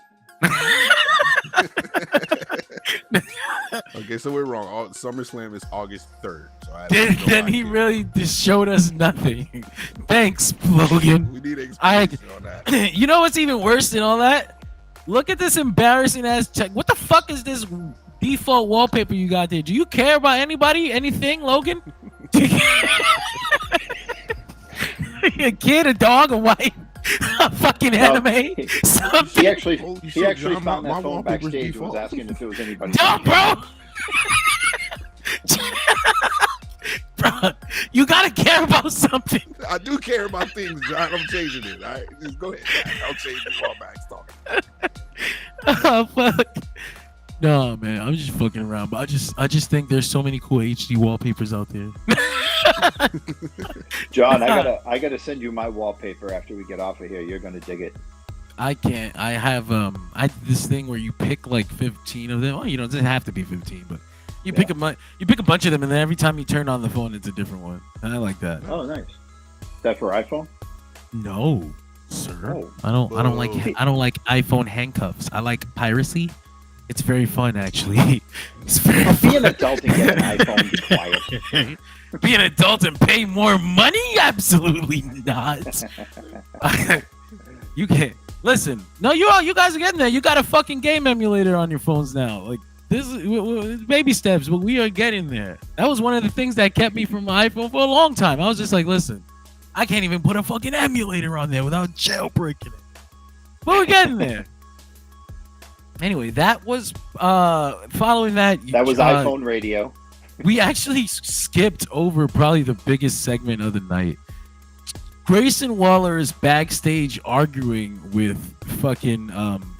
Okay, so we're wrong. SummerSlam is August 3rd. So I Then he really just showed us nothing. Thanks, Logan. We need explanation on that. You know what's even worse than all that? Look at this embarrassing ass check. What the fuck is this default wallpaper you got there? Do you care about anybody? Anything, Logan? A kid, a dog, a wife, a fucking anime. He actually John, found my that phone wallpaper's backstage and was default. asking if it was anybody. No, bro. Bro, you gotta care about something. I do care about things, John. I'm changing it. All right, just go ahead. I'll change it while Max talking. Oh fuck. No, man, I'm just fucking around, but I just think there's so many cool HD wallpapers out there. John, I gotta send you my wallpaper after we get off of here. You're gonna dig it. I can't. I have this thing where you pick like 15 of them. Oh, you know, it doesn't have to be 15, but you pick a bunch of them, and then every time you turn on the phone, it's a different one. And I like that. Oh, nice. Is that for iPhone? No, sir. Oh. I don't like iPhone handcuffs. I like piracy. It's very fun, actually. It's very fun. Be an adult and get an iPhone. Be quiet. Be an adult and pay more money? Absolutely not. You can't. Listen, no, you guys are getting there. You got a fucking game emulator on your phones now. Like, this is baby steps, but we are getting there. That was one of the things that kept me from my iPhone for a long time. I was just like, listen, I can't even put a fucking emulator on there without jailbreaking it. But we're getting there. Anyway, that was following that. That was iPhone radio. We actually skipped over probably the biggest segment of the night. Grayson Waller is backstage arguing with fucking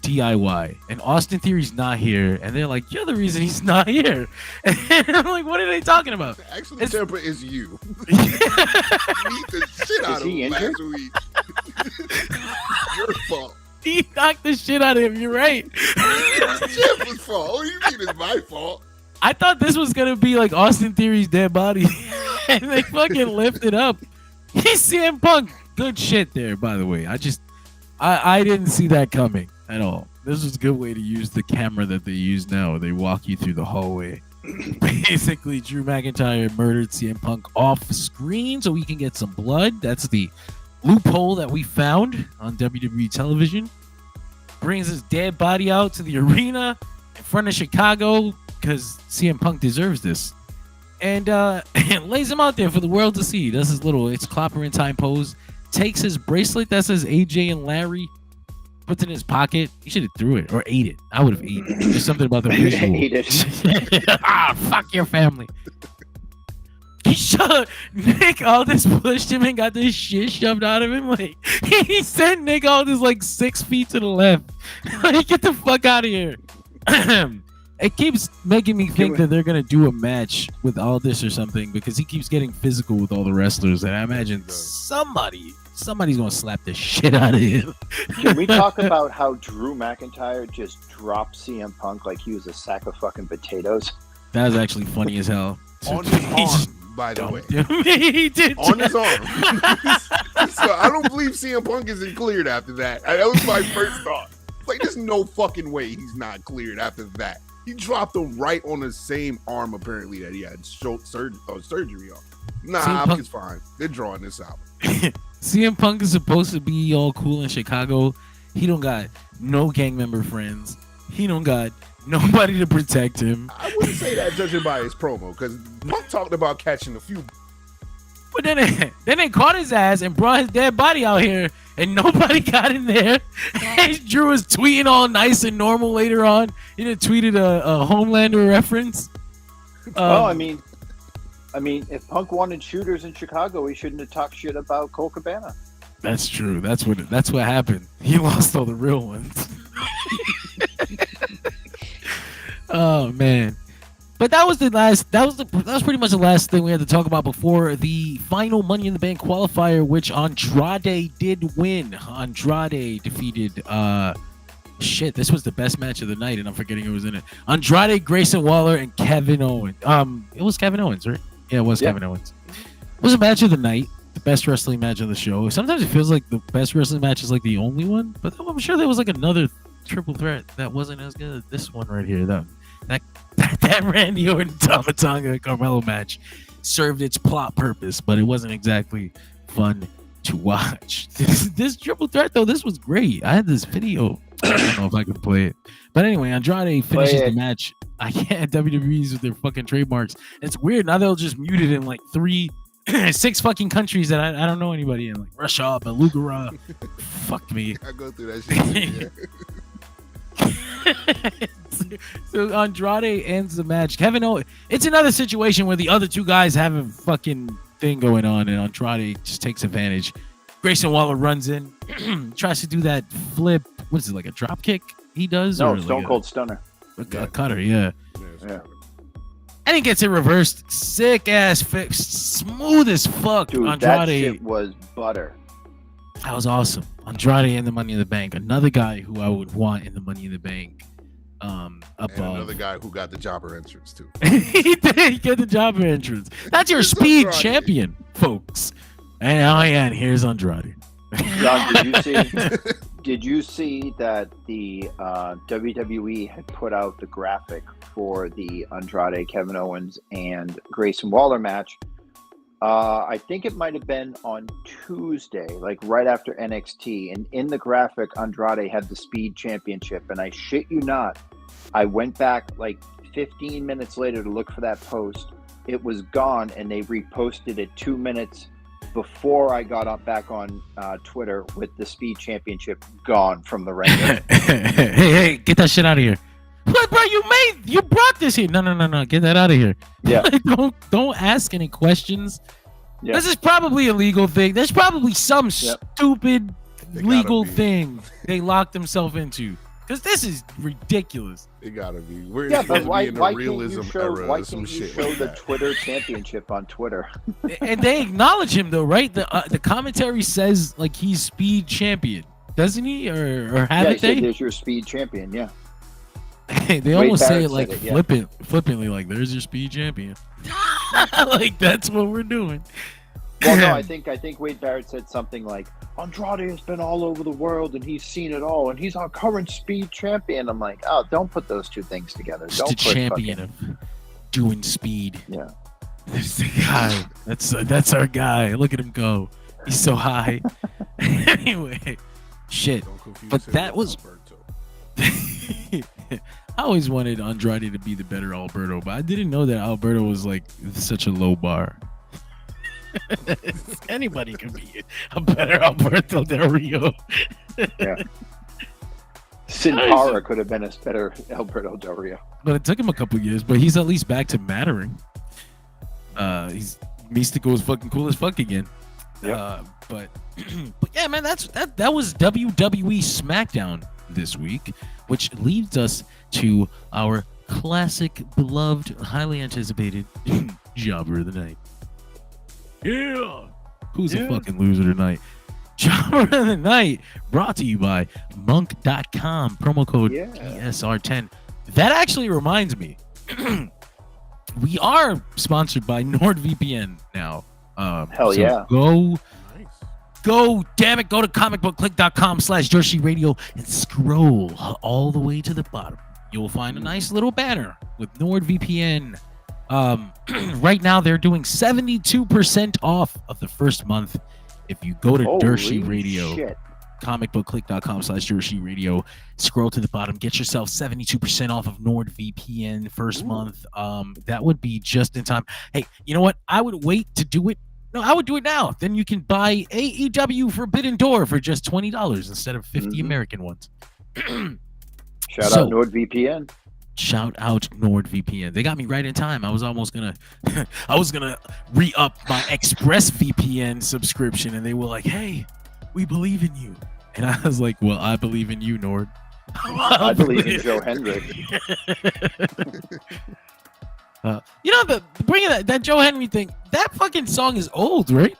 DIY, and Austin Theory's not here, and they're like, "You're the reason he's not here." And I'm like, "What are they talking about?" Actually, Temper is you. You beat the shit out of him last week. Your fault. He knocked the shit out of him. You're right. It's Jeff's fault. What do you mean it's my fault? I thought this was gonna be like Austin Theory's dead body, and they fucking lifted up. He's CM Punk. Good shit there, by the way. I didn't see that coming at all. This was a good way to use the camera that they use now. They walk you through the hallway. Basically, Drew McIntyre murdered CM Punk off screen so we can get some blood. That's the loophole that we found on WWE television. Brings his dead body out to the arena in front of Chicago because CM Punk deserves this. And lays him out there for the world to see. Does his little it's Clopper in time pose. Takes his bracelet that says AJ and Larry. Puts it in his pocket. He should have threw it or ate it. I would have eaten it. There's something about the visual. Ate it. Fuck your family. Nick Aldis pushed him and got this shit shoved out of him. Like he sent Nick Aldis like 6 feet to the left. Like, get the fuck out of here. It keeps making me think that they're gonna do a match with Aldis or something because he keeps getting physical with all the wrestlers, and I imagine somebody's gonna slap the shit out of him. Can we talk about how Drew McIntyre just dropped CM Punk like he was a sack of fucking potatoes? That was actually funny as hell. On his arm, by the way. He did. On his arm. So I don't believe CM Punk isn't cleared after that. That was my first thought. Like, there's no fucking way he's not cleared after that. He dropped him right on the same arm, apparently, that he had surgery on. Nah, it's fine. They're drawing this out. CM Punk is supposed to be all cool in Chicago. He don't got no gang member friends. He don't got nobody to protect him. I wouldn't say that judging by his promo, because Punk talked about catching a few. But then they caught his ass and brought his dead body out here, and nobody got in there. And Drew was tweeting all nice and normal later on. He done tweeted a Homelander reference. Well, I mean, if Punk wanted shooters in Chicago, he shouldn't have talked shit about Cole Cabana. That's true. That's what happened. He lost all the real ones. Oh man. But that was pretty much the last thing we had to talk about before the final Money in the Bank qualifier, which Andrade did win. Andrade defeated this was the best match of the night, and I'm forgetting who was in it. Andrade, Grayson Waller, and Kevin Owens. It was Kevin Owens, right? Yeah, it was Kevin Owens. It was a match of the night, the best wrestling match of the show. Sometimes it feels like the best wrestling match is like the only one, but I'm sure there was like another triple threat that wasn't as good as this one right here. That that Randy Orton Tonga Carmelo match served its plot purpose, but it wasn't exactly fun to watch. This triple threat, though, this was great. I had this video. I don't know if I can play it. But anyway, Andrade finishes the match. I can't. WWE's with their fucking trademarks. It's weird. Now they'll just mute it in like 6 fucking countries that I don't know anybody in, like Russia, Beluga. Fuck me. I go through that shit. So Andrade ends the match. Kevin Owens. It's another situation where the other two guys have a fucking thing going on, and Andrade just takes advantage. Grayson Waller runs in, tries to do that flip. What is it, like a drop kick? He does? No, or Stone like Cold Stunner. A cutter, yeah. Yeah. And he gets it reversed. Sick ass fix, smooth as fuck. Dude, Andrade. that shit was butter. That was awesome. Andrade in the Money in the Bank. Another guy who I would want in the Money in the Bank. Above. And another guy who got the jobber entrance too. He did get the jobber entrance. That's your speed Andrade. champion, folks. And and here's Andrade. John, did you see that the WWE had put out the graphic for the Andrade, Kevin Owens, and Grayson Waller match? I think it might have been on Tuesday, like right after NXT. And in the graphic, Andrade had the Speed Championship. And I shit you not, I went back like 15 minutes later to look for that post. It was gone, and they reposted it 2 minutes before I got back on Twitter with the Speed Championship gone from the ring. hey, get that shit out of here. What, bro? You brought this here. No. Get that out of here. Yeah. don't ask any questions. Yeah. This is probably a legal thing. There's probably some stupid legal thing they locked themselves into. Because this is ridiculous. It gotta be. We're but why in the can't realism you show, era why or some can't you shit show like the that. Twitter championship on Twitter? And they acknowledge him though, right? The commentary says like he's Speed Champion, doesn't he? Or haven't they? There's your Speed Champion, yeah. They almost say it Barrett like said it, flippantly, like there's your Speed Champion. Like that's what we're doing. Well, no, I think Wade Barrett said something like, Andrade has been all over the world and he's seen it all and he's our current Speed Champion. I'm like, oh, don't put those two things together. Just Don't a put champion of doing speed. Yeah. That's the guy. That's our guy. Look at him go. He's so high. Anyway, shit. Don't confuse But him that with was. Alberto. I always wanted Andrade to be the better Alberto, but I didn't know that Alberto was like such a low bar. Anybody can be a better Alberto Del Rio. Yeah. Sin Cara could have been a better Alberto Del Rio. But it took him a couple years, but he's at least back to mattering. He's Mystico is fucking cool as fuck again. Yep. But yeah, man, that was WWE Smackdown this week, which leads us to our classic, beloved, highly anticipated Jobber of the Night. Yeah. Who's a fucking loser tonight? Jobber of the Night, brought to you by Monk.com, promo code DSR10. That actually reminds me, we are sponsored by NordVPN now. Hell yeah. Go, damn it, go to comicbookclick.com/Joshi Radio and scroll all the way to the bottom. You'll find a nice little banner with NordVPN. Right now they're doing 72% off of the first month if you go to Dershi Radio. Shit. comicbookclick.com/Dershi Radio. Scroll to the bottom, get yourself 72% off of NordVPN first month. That would be just in time. Hey, you know what? I would wait to do it. No, I would do it now. Then you can buy AEW Forbidden Door for just $20 instead of 50 American ones. Shout out NordVPN. Shout out NordVPN. They got me right in time. I was almost gonna re-up my ExpressVPN subscription, and they were like, "Hey, we believe in you." And I was like, "Well, I believe in you, Nord." I believe in Joe Hendrick. You know, bringing that Joe Henry thing. That fucking song is old, right?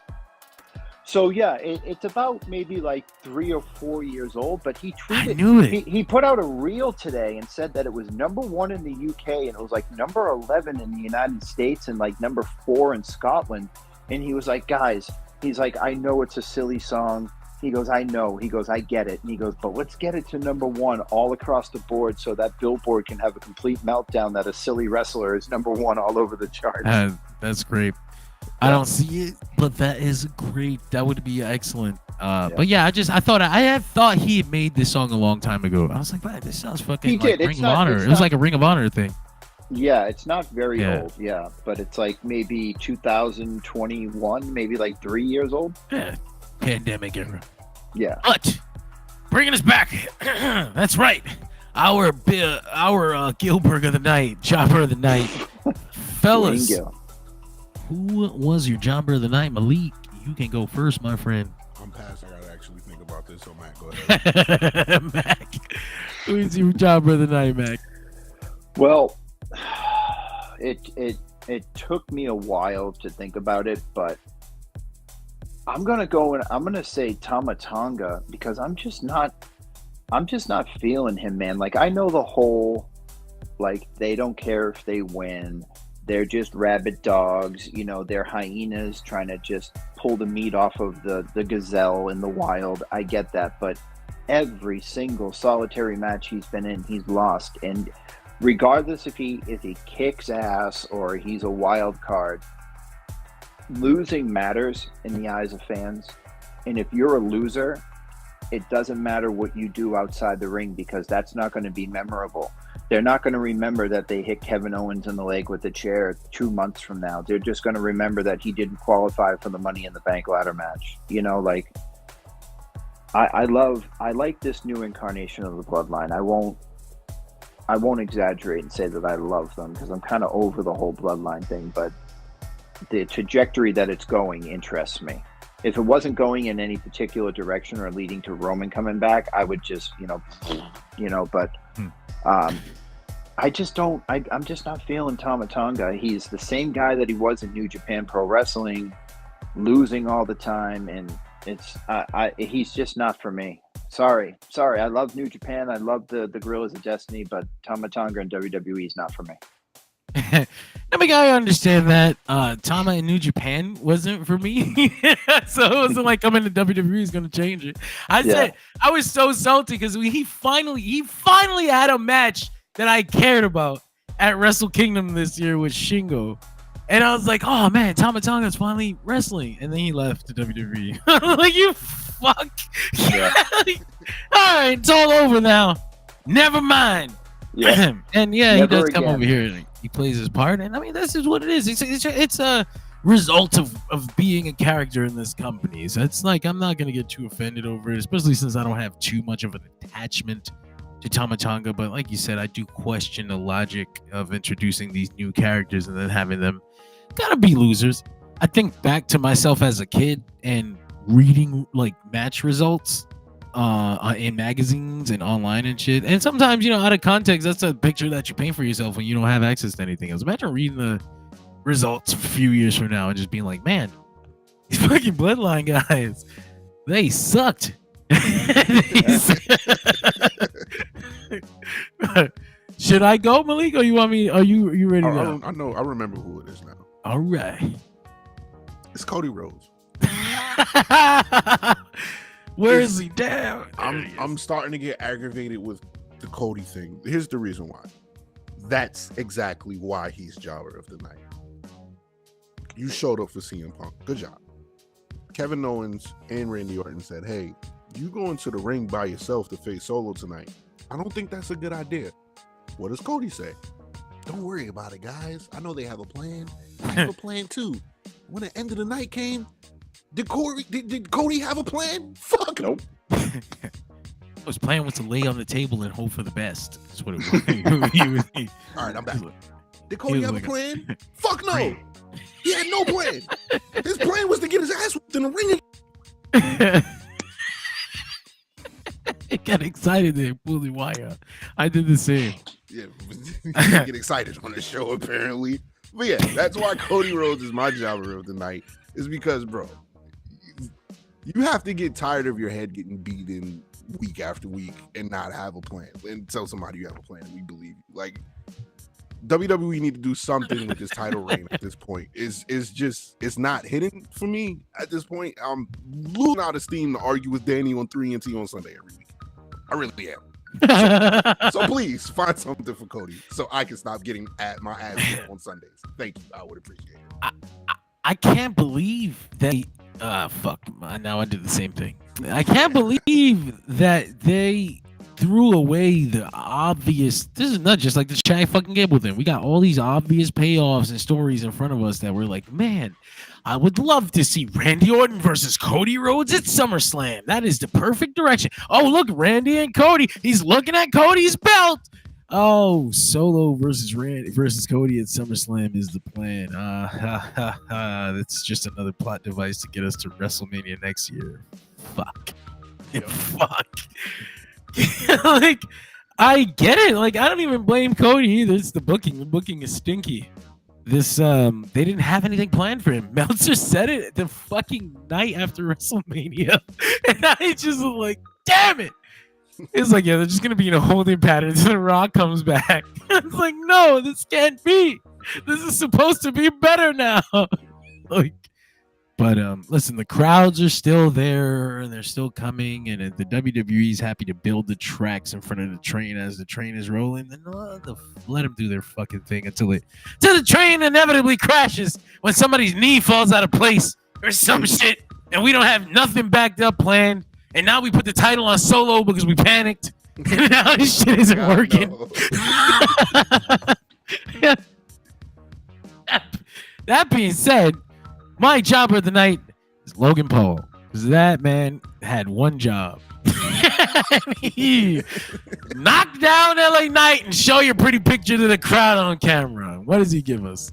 So yeah, it's about maybe like 3 or 4 years old, but he tweeted. I knew it. He put out a reel today and said that it was #1 in the UK and it was like number 11 in the United States and like number 4 in Scotland. And he was like, guys, he's like, I know it's a silly song. He goes, I know. He goes, I get it. And he goes, but let's get it to number one all across the board so that Billboard can have a complete meltdown that a silly wrestler is number one all over the charts. That's great. I don't see it, but that is great. That would be excellent. But yeah, I had thought he had made this song a long time ago. I was like, man, this sounds fucking like Ring of Honor. It was like a Ring of Honor thing. Yeah, it's not very old. Yeah, but it's like maybe 2021, maybe like 3 years old. Yeah, pandemic era. Yeah. But bringing us back. That's right. Our Gilbert of the night, jobber of the night, fellas. Who was your jobber of the night, Malik? You can go first, my friend. I'm past. I gotta actually think about this. So Mac, go ahead. Mac, who is your jobber of the night, Mac? Well, it took me a while to think about it, but I'm gonna say Tama Tonga because I'm just not feeling him, man. Like I know the whole, like they don't care if they win. They're just rabid dogs, you know, they're hyenas trying to just pull the meat off of the gazelle in the wild. I get that, but every single solitary match he's been in, he's lost. And regardless if he kicks ass or he's a wild card, losing matters in the eyes of fans. And if you're a loser, it doesn't matter what you do outside the ring because that's not going to be memorable. They're not going to remember that they hit Kevin Owens in the leg with a chair 2 months from now. They're just going to remember that he didn't qualify for the Money in the Bank ladder match. You know, like I like this new incarnation of the Bloodline. I won't exaggerate and say that I love them because I'm kind of over the whole Bloodline thing, but the trajectory that it's going interests me. If it wasn't going in any particular direction or leading to Roman coming back, I would just, but I just don't, I'm just not feeling Tama Tonga. He's the same guy that he was in New Japan Pro Wrestling, losing all the time. And he's just not for me. Sorry. I love New Japan. I love the Gorillas of Destiny, but Tama Tonga and WWE is not for me. I mean, I understand that Tama in New Japan wasn't for me, so it wasn't like coming to WWE is going to change it. Said I was so salty because he finally had a match that I cared about at Wrestle Kingdom this year with Shingo, and I was like, oh man, Tama Tonga's finally wrestling, and then he left to WWE. Like you fuck. Yeah. All right, it's all over now. Never mind. Yeah. And yeah, he does come over here and he plays his part. And I mean, this is what it is. It's a result of being a character in this company. So it's like, I'm not going to get too offended over it, especially since I don't have too much of an attachment to Tama Tonga. But like you said, I do question the logic of introducing these new characters and then having them gotta be losers. I think back to myself as a kid and reading like match results in magazines and online and shit, and sometimes, you know, out of context, that's a picture that you paint for yourself when you don't have access to anything else. Imagine reading the results a few years from now and just being like, man, these fucking Bloodline guys, they sucked. Should I go, Malik, or you want me? Are you ready now? I know. I remember who it is now. All right, it's Cody Rhodes. Where is he? Down. I'm starting to get aggravated with the Cody thing. Here's the reason why. That's exactly why he's jobber of the night. You showed up for CM Punk. Good job. Kevin Owens and Randy Orton said, hey, you going to the ring by yourself to face Solo tonight. I don't think that's a good idea. What does Cody say? Don't worry about it, guys. I know they have a plan. I have a plan too. When the end of the night came, did Cody have a plan? Fuck. Nope. His plan was to lay on the table and hope for the best. That's what it was. All right, I'm back. Did Cody have a plan? Fuck no. He had no plan. His plan was to get his ass whipped in the ring. He got excited and pulled the wire. I did the same. Yeah, you get excited on the show apparently. But yeah, that's why Cody Rhodes is my jobber of the night. Is because, bro, you have to get tired of your head getting beaten week after week and not have a plan and tell somebody you have a plan and we believe you. Like, WWE need to do something with this title reign at this point. It's not hitting for me at this point. I'm losing out of steam to argue with Danny on 3NT on Sunday every week. I really am. So please find something for Cody so I can stop getting my ass kicked on Sundays. Thank you. I would appreciate it. I can't believe that. Fuck. Now I did the same thing. I can't believe that they threw away the obvious. This is not just like the Shaq fucking Gable thing. We got all these obvious payoffs and stories in front of us that we're like, man, I would love to see Randy Orton versus Cody Rhodes at SummerSlam. That is the perfect direction. Oh, look, Randy and Cody. He's looking at Cody's belt. Oh, Solo versus Randy versus Cody at SummerSlam is the plan. That's just another plot device to get us to WrestleMania next year. Fuck. Yep. Fuck. Like, I get it. Like, I don't even blame Cody either. It's the booking. The booking is stinky. This they didn't have anything planned for him. Meltzer said it the fucking night after WrestleMania. And I just was like, damn it. It's like, yeah, they're just gonna be in a holding pattern until The Rock comes back. It's like, no, this can't be. This is supposed to be better now. Like, but listen, the crowds are still there and they're still coming, and the WWE is happy to build the tracks in front of the train as the train is rolling. And let them do their fucking thing until the train inevitably crashes when somebody's knee falls out of place or some shit, and we don't have nothing backed up planned. And now we put the title on Solo because we panicked. And now this shit isn't working. No. That being said, my jobber of the night is Logan Paul. Because that man had one job. He knock down LA Knight and show your pretty picture to the crowd on camera. What does he give us?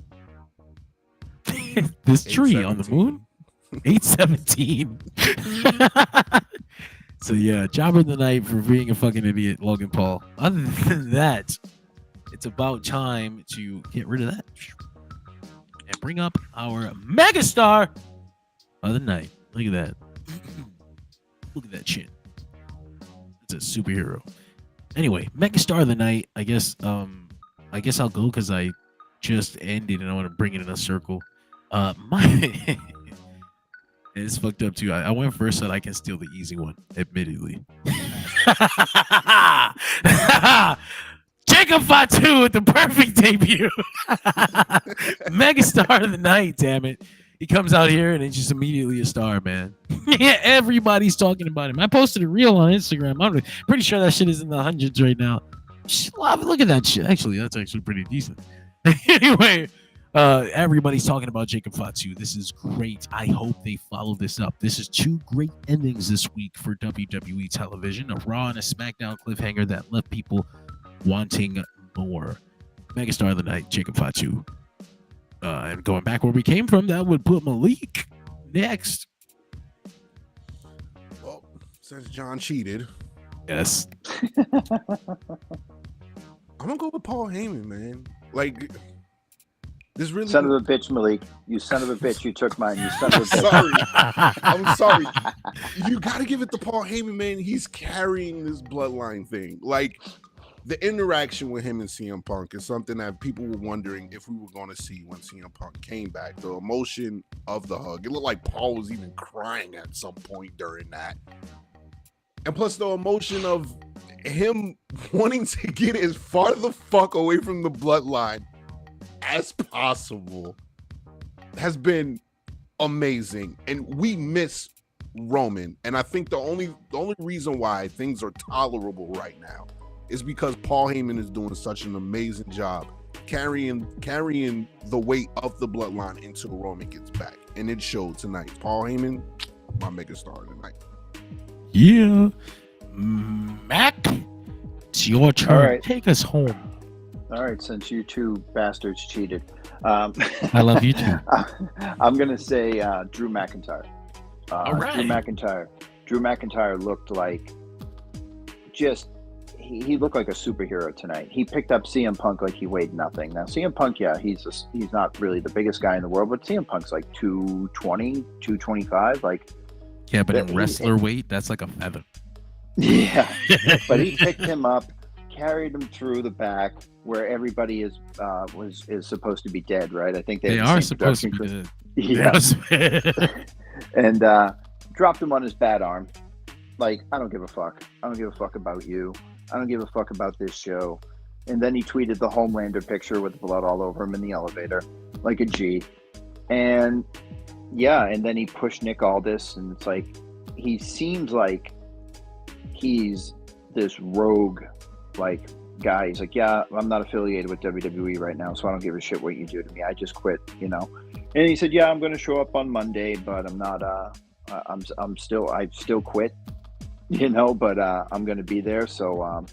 This tree on the moon? 817. So yeah, jobber of the night for being a fucking idiot, Logan Paul. Other than that, it's about time to get rid of that and bring up our megastar of the night. Look at that. Look at that shit. It's a superhero. Anyway, megastar of the night. I guess I'll go because I just ended and I want to bring it in a circle. It's fucked up too. I went first so that I can steal the easy one, admittedly. Jacob Fatu with the perfect debut. Megastar of the night, damn it. He comes out here and it's just immediately a star, man. Yeah, everybody's talking about him. I posted a reel on Instagram. I'm pretty sure that shit is in the hundreds right now. Look at that shit. Actually, that's actually pretty decent. Anyway. Everybody's talking about Jacob Fatu. This is great. I hope they follow this up. This is two great endings this week for WWE television. A Raw and a SmackDown cliffhanger that left people wanting more. Megastar of the night, Jacob Fatu. And going back where we came from, that would put Malik next. Well, since John cheated. Yes. I'm gonna go with Paul Heyman, man. Like, this really son of a bitch, Malik. You son of a bitch. You took mine. You son of a bitch. I'm sorry. You gotta give it to Paul Heyman, man. He's carrying this bloodline thing. Like, the interaction with him and CM Punk is something that people were wondering if we were going to see when CM Punk came back. The emotion of the hug. It looked like Paul was even crying at some point during that. And plus the emotion of him wanting to get as far the fuck away from the bloodline as possible has been amazing. And we miss Roman. And I think the only reason why things are tolerable right now is because Paul Heyman is doing such an amazing job carrying the weight of the bloodline until Roman gets back. And it showed tonight. Paul Heyman, my megastar tonight. Yeah. Mac, it's your turn. All right. Take us home. All right, since you two bastards cheated. I love you too. I'm going to say Drew McIntyre. All right. Drew McIntyre looked like he looked like a superhero tonight. He picked up CM Punk like he weighed nothing. Now, CM Punk, yeah, he's not really the biggest guy in the world, but CM Punk's like 220, 225. Like, yeah, but in wrestler weight, that's like a feather. Yeah, but he picked him up, carried him through the back where everybody is supposed to be dead, right? I think they are supposed to be dead. Yeah. And dropped him on his bad arm. Like, I don't give a fuck. I don't give a fuck about you. I don't give a fuck about this show. And then he tweeted the Homelander picture with blood all over him in the elevator, like a G. And yeah, and then he pushed Nick Aldis, and it's like, he seems like he's this rogue, like, guy. He's like, yeah, I'm not affiliated with WWE right now, so I don't give a shit what you do to me. I just quit, you know. And he said, yeah, I'm going to show up on Monday, but I'm not. I still quit, you know. But I'm going to be there. So,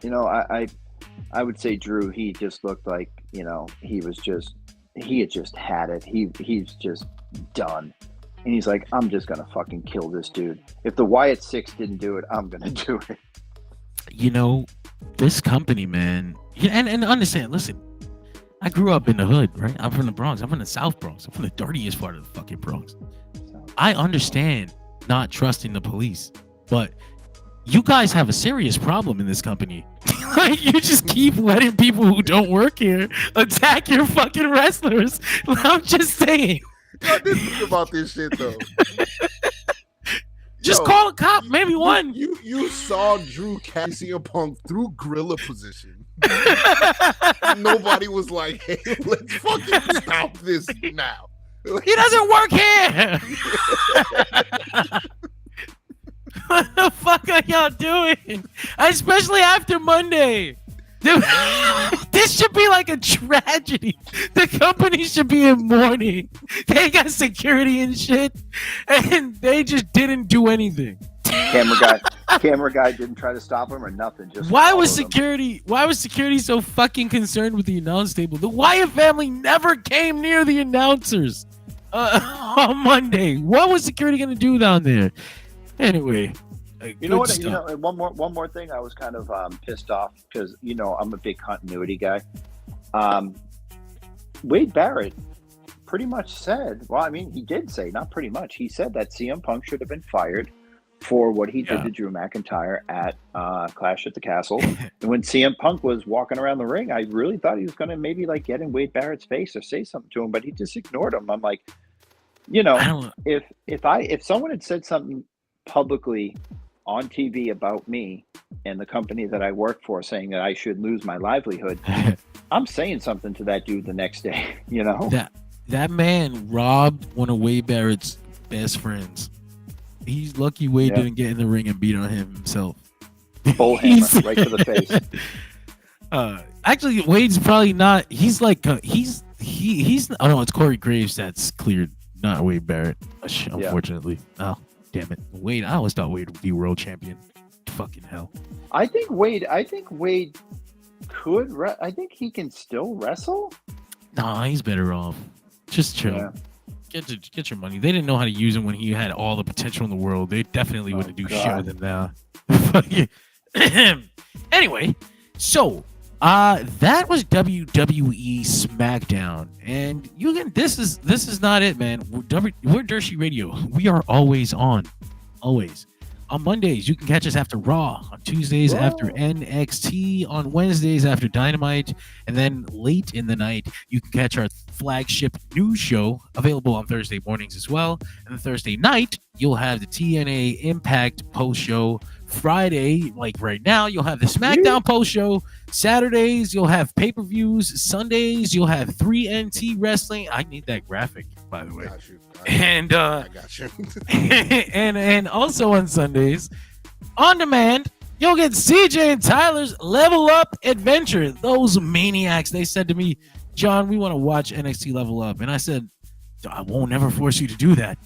you know, I would say Drew. He just looked like, you know, he had just had it. He's just done. And he's like, I'm just going to fucking kill this dude. If the Wyatt Six didn't do it, I'm going to do it. You know, this company, man, and understand, listen, I grew up in the hood, right? I'm from the Bronx. I'm from the South Bronx. I'm from the dirtiest part of the fucking Bronx. I understand not trusting the police, but you guys have a serious problem in this company. Like, you just keep letting people who don't work here attack your fucking wrestlers. I'm just saying. I didn't think about this shit though. Just call a cop, maybe one. You saw Drew carry CM Punk through gorilla position. Nobody was like, hey, let's fucking stop this now. He doesn't work here. What the fuck are y'all doing? Especially after Monday. This should be like a tragedy. The company should be in mourning. They got security and shit, and they just didn't do anything. Camera guy didn't try to stop him or nothing. Just why was security so fucking concerned with the announce table? The Wyatt family never came near the announcers on Monday. What was security gonna do down there? Anyway. You know what? You know, one more thing. I was kind of pissed off because, you know, I'm a big continuity guy. Wade Barrett pretty much said, well, I mean, he did say, not pretty much. He said that CM Punk should have been fired for what he did to Drew McIntyre at Clash at the Castle. And when CM Punk was walking around the ring, I really thought he was going to maybe like get in Wade Barrett's face or say something to him, but he just ignored him. I'm like, you know, if someone had said something publicly on TV about me and the company that I work for, saying that I should lose my livelihood, I'm saying something to that dude the next day, you know? That man robbed one of Wade Barrett's best friends. He's lucky Wade didn't get in the ring and beat on him himself. Bull hammer right to the face. Actually, Wade's probably not. He's like he's. Oh no, it's Corey Graves that's cleared, not Wade Barrett. Unfortunately, oh. Damn it, Wade! I always thought Wade would be world champion. Fucking hell! I think Wade could. I think he can still wrestle. Nah, he's better off. Just chill. Yeah. Get your money. They didn't know how to use him when he had all the potential in the world. They definitely wouldn't do shit with him now. Anyway, so that was WWE Smackdown, and you can. This is not it, man. We're Dershi Radio. We are always on, always. On Mondays, you can catch us after Raw. On Tuesdays, after NXT. On Wednesdays, after Dynamite. And then late in the night, you can catch our flagship news show, available on Thursday mornings as well. And then Thursday night, you'll have the TNA Impact post show. Friday, like right now, you'll have the SmackDown post show. Saturdays, you'll have pay-per-views. Sundays, you'll have 3NT wrestling. I need that graphic, by the way. Got you. And I got you. and also on Sundays, on demand, you'll get CJ and Tyler's Level Up Adventure. Those maniacs, they said to me, John, we want to watch NXT Level Up. And I said, I won't ever force you to do that.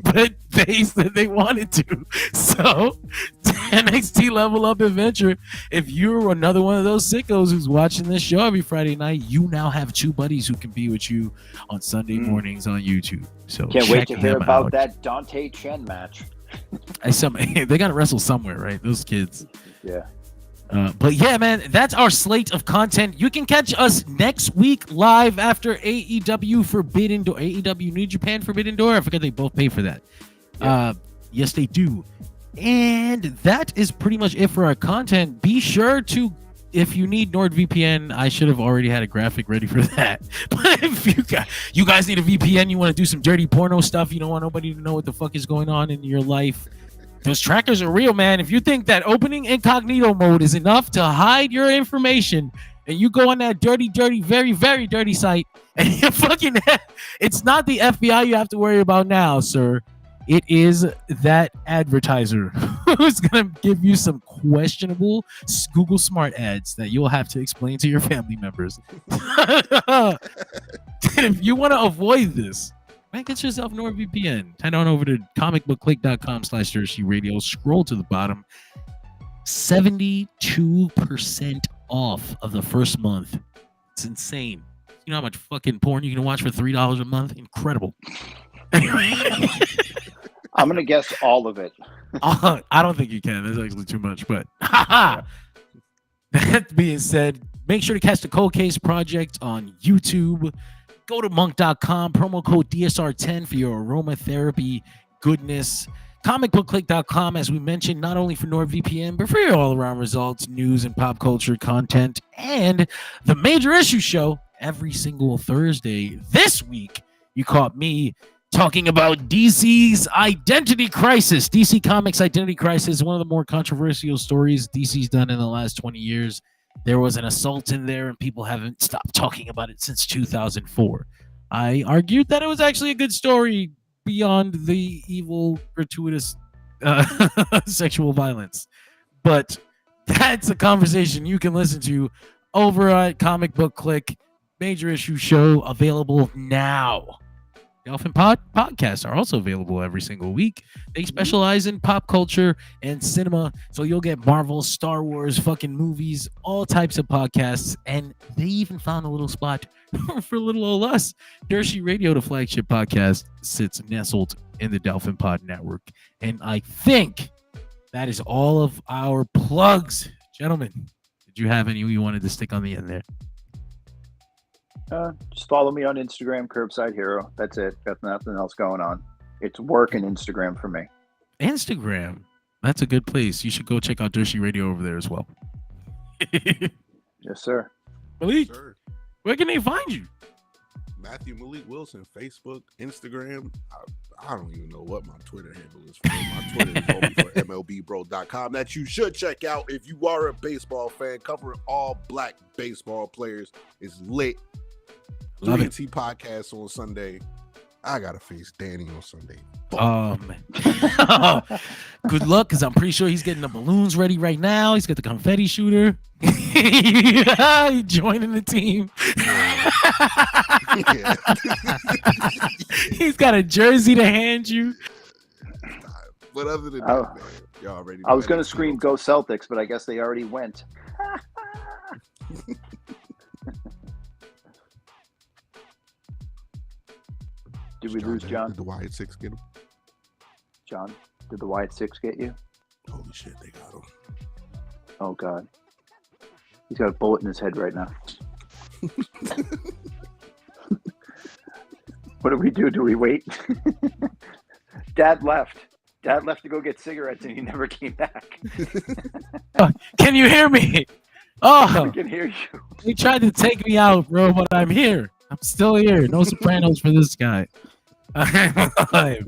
But they said they wanted to. So NXT Level Up Adventure, if you're another one of those sickos who's watching this show every Friday night, you now have two buddies who can be with you on Sunday mornings on YouTube. So can't wait to hear about that Dante Chen match. They got to wrestle somewhere, right? Those kids. Yeah. But yeah, man, that's our slate of content. You can catch us next week live after AEW Forbidden Door. AEW New Japan Forbidden Door. I forgot they both pay for that. Yeah. Yes, they do. And that is pretty much it for our content. Be sure to, if you need NordVPN, I should have already had a graphic ready for that. But if you guys need a VPN, you want to do some dirty porno stuff, you don't want nobody to know what the fuck is going on in your life, those trackers are real, man. If you think that opening incognito mode is enough to hide your information, and you go on that dirty, very, very dirty site, and you fucking, it's not the FBI you have to worry about now, sir. It is that advertiser who's gonna give you some questionable Google Smart ads that you'll have to explain to your family members. If you want to avoid this, man, get yourself NordVPN. Head on over to comicbookclick.com/DSR. Scroll to the bottom. 72% off of the first month. It's insane. You know how much fucking porn you can watch for $3 a month? Incredible. Anyway. I'm going to guess all of it. I don't think you can. That's actually too much. But that being said, make sure to catch the Cold Case Project on YouTube. Go to monk.com, promo code DSR10 for your aromatherapy goodness. Comicbookclick.com, as we mentioned, not only for NordVPN, but for your all-around results, news, and pop culture content. And the Major Issue Show every single Thursday. This week, you caught me talking about DC's Identity Crisis. DC Comics Identity Crisis, one of the more controversial stories DC's done in the last 20 years. There was an assault in there, and people haven't stopped talking about it since 2004. I argued that it was actually a good story beyond the evil, gratuitous sexual violence. But that's a conversation you can listen to over at Comic Book Click. Major Issue Show available now. Dolphin podcasts are also available every single week. They specialize in pop culture and cinema, so you'll get Marvel, Star Wars, fucking movies, all types of podcasts, and they even found a little spot for little old us. Dershi Radio, the flagship podcast, sits nestled in the Dolphin Pod Network, and I think that is all of our plugs. Gentlemen, did you have any you wanted to stick on the end there? Just follow me on Instagram, Curbside Hero. That's it. Got nothing else going on. It's work and Instagram for me. Instagram. That's a good place. You should go check out Dershi Radio over there as well. Yes, sir. Malik, Yes, sir. where can they find you? Matthew Malik Wilson, Facebook, Instagram. I don't even know what my Twitter handle is for. My Twitter is only for MLBbro.com. That you should check out if you are a baseball fan. Covering all black baseball players is lit. Love it. 3T podcast on Sunday. I gotta face Danny on Sunday. Good luck, because I'm pretty sure he's getting the balloons ready right now. He's got the confetti shooter. He's joining the team. He's got a jersey to hand you. But other than that, man, y'all ready? I was going to scream "Go Celtics," but I guess they already went. Did we lose John? Did the Wyatt Six get him? John, did the Wyatt Six get you? Holy shit, they got him. Oh, God. He's got a bullet in his head right now. What do we do? Do we wait? Dad left. Dad left to go get cigarettes, and he never came back. Can you hear me? Oh, I can hear you. he tried to take me out, bro, but I'm here. I'm still here. No Sopranos for this guy. I'm alive.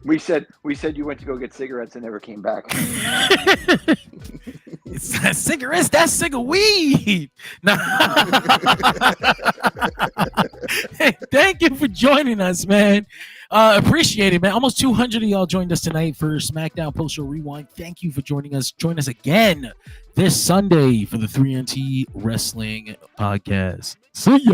We said you went to go get cigarettes and never came back. It's not cigarettes, that's cigar weed. No. Hey, thank you for joining us, man. Appreciate it, man. Almost 200 of y'all joined us tonight for SmackDown Post Show Rewind. Thank you for joining us. Join us again this Sunday for the 3NT Wrestling Podcast. See ya.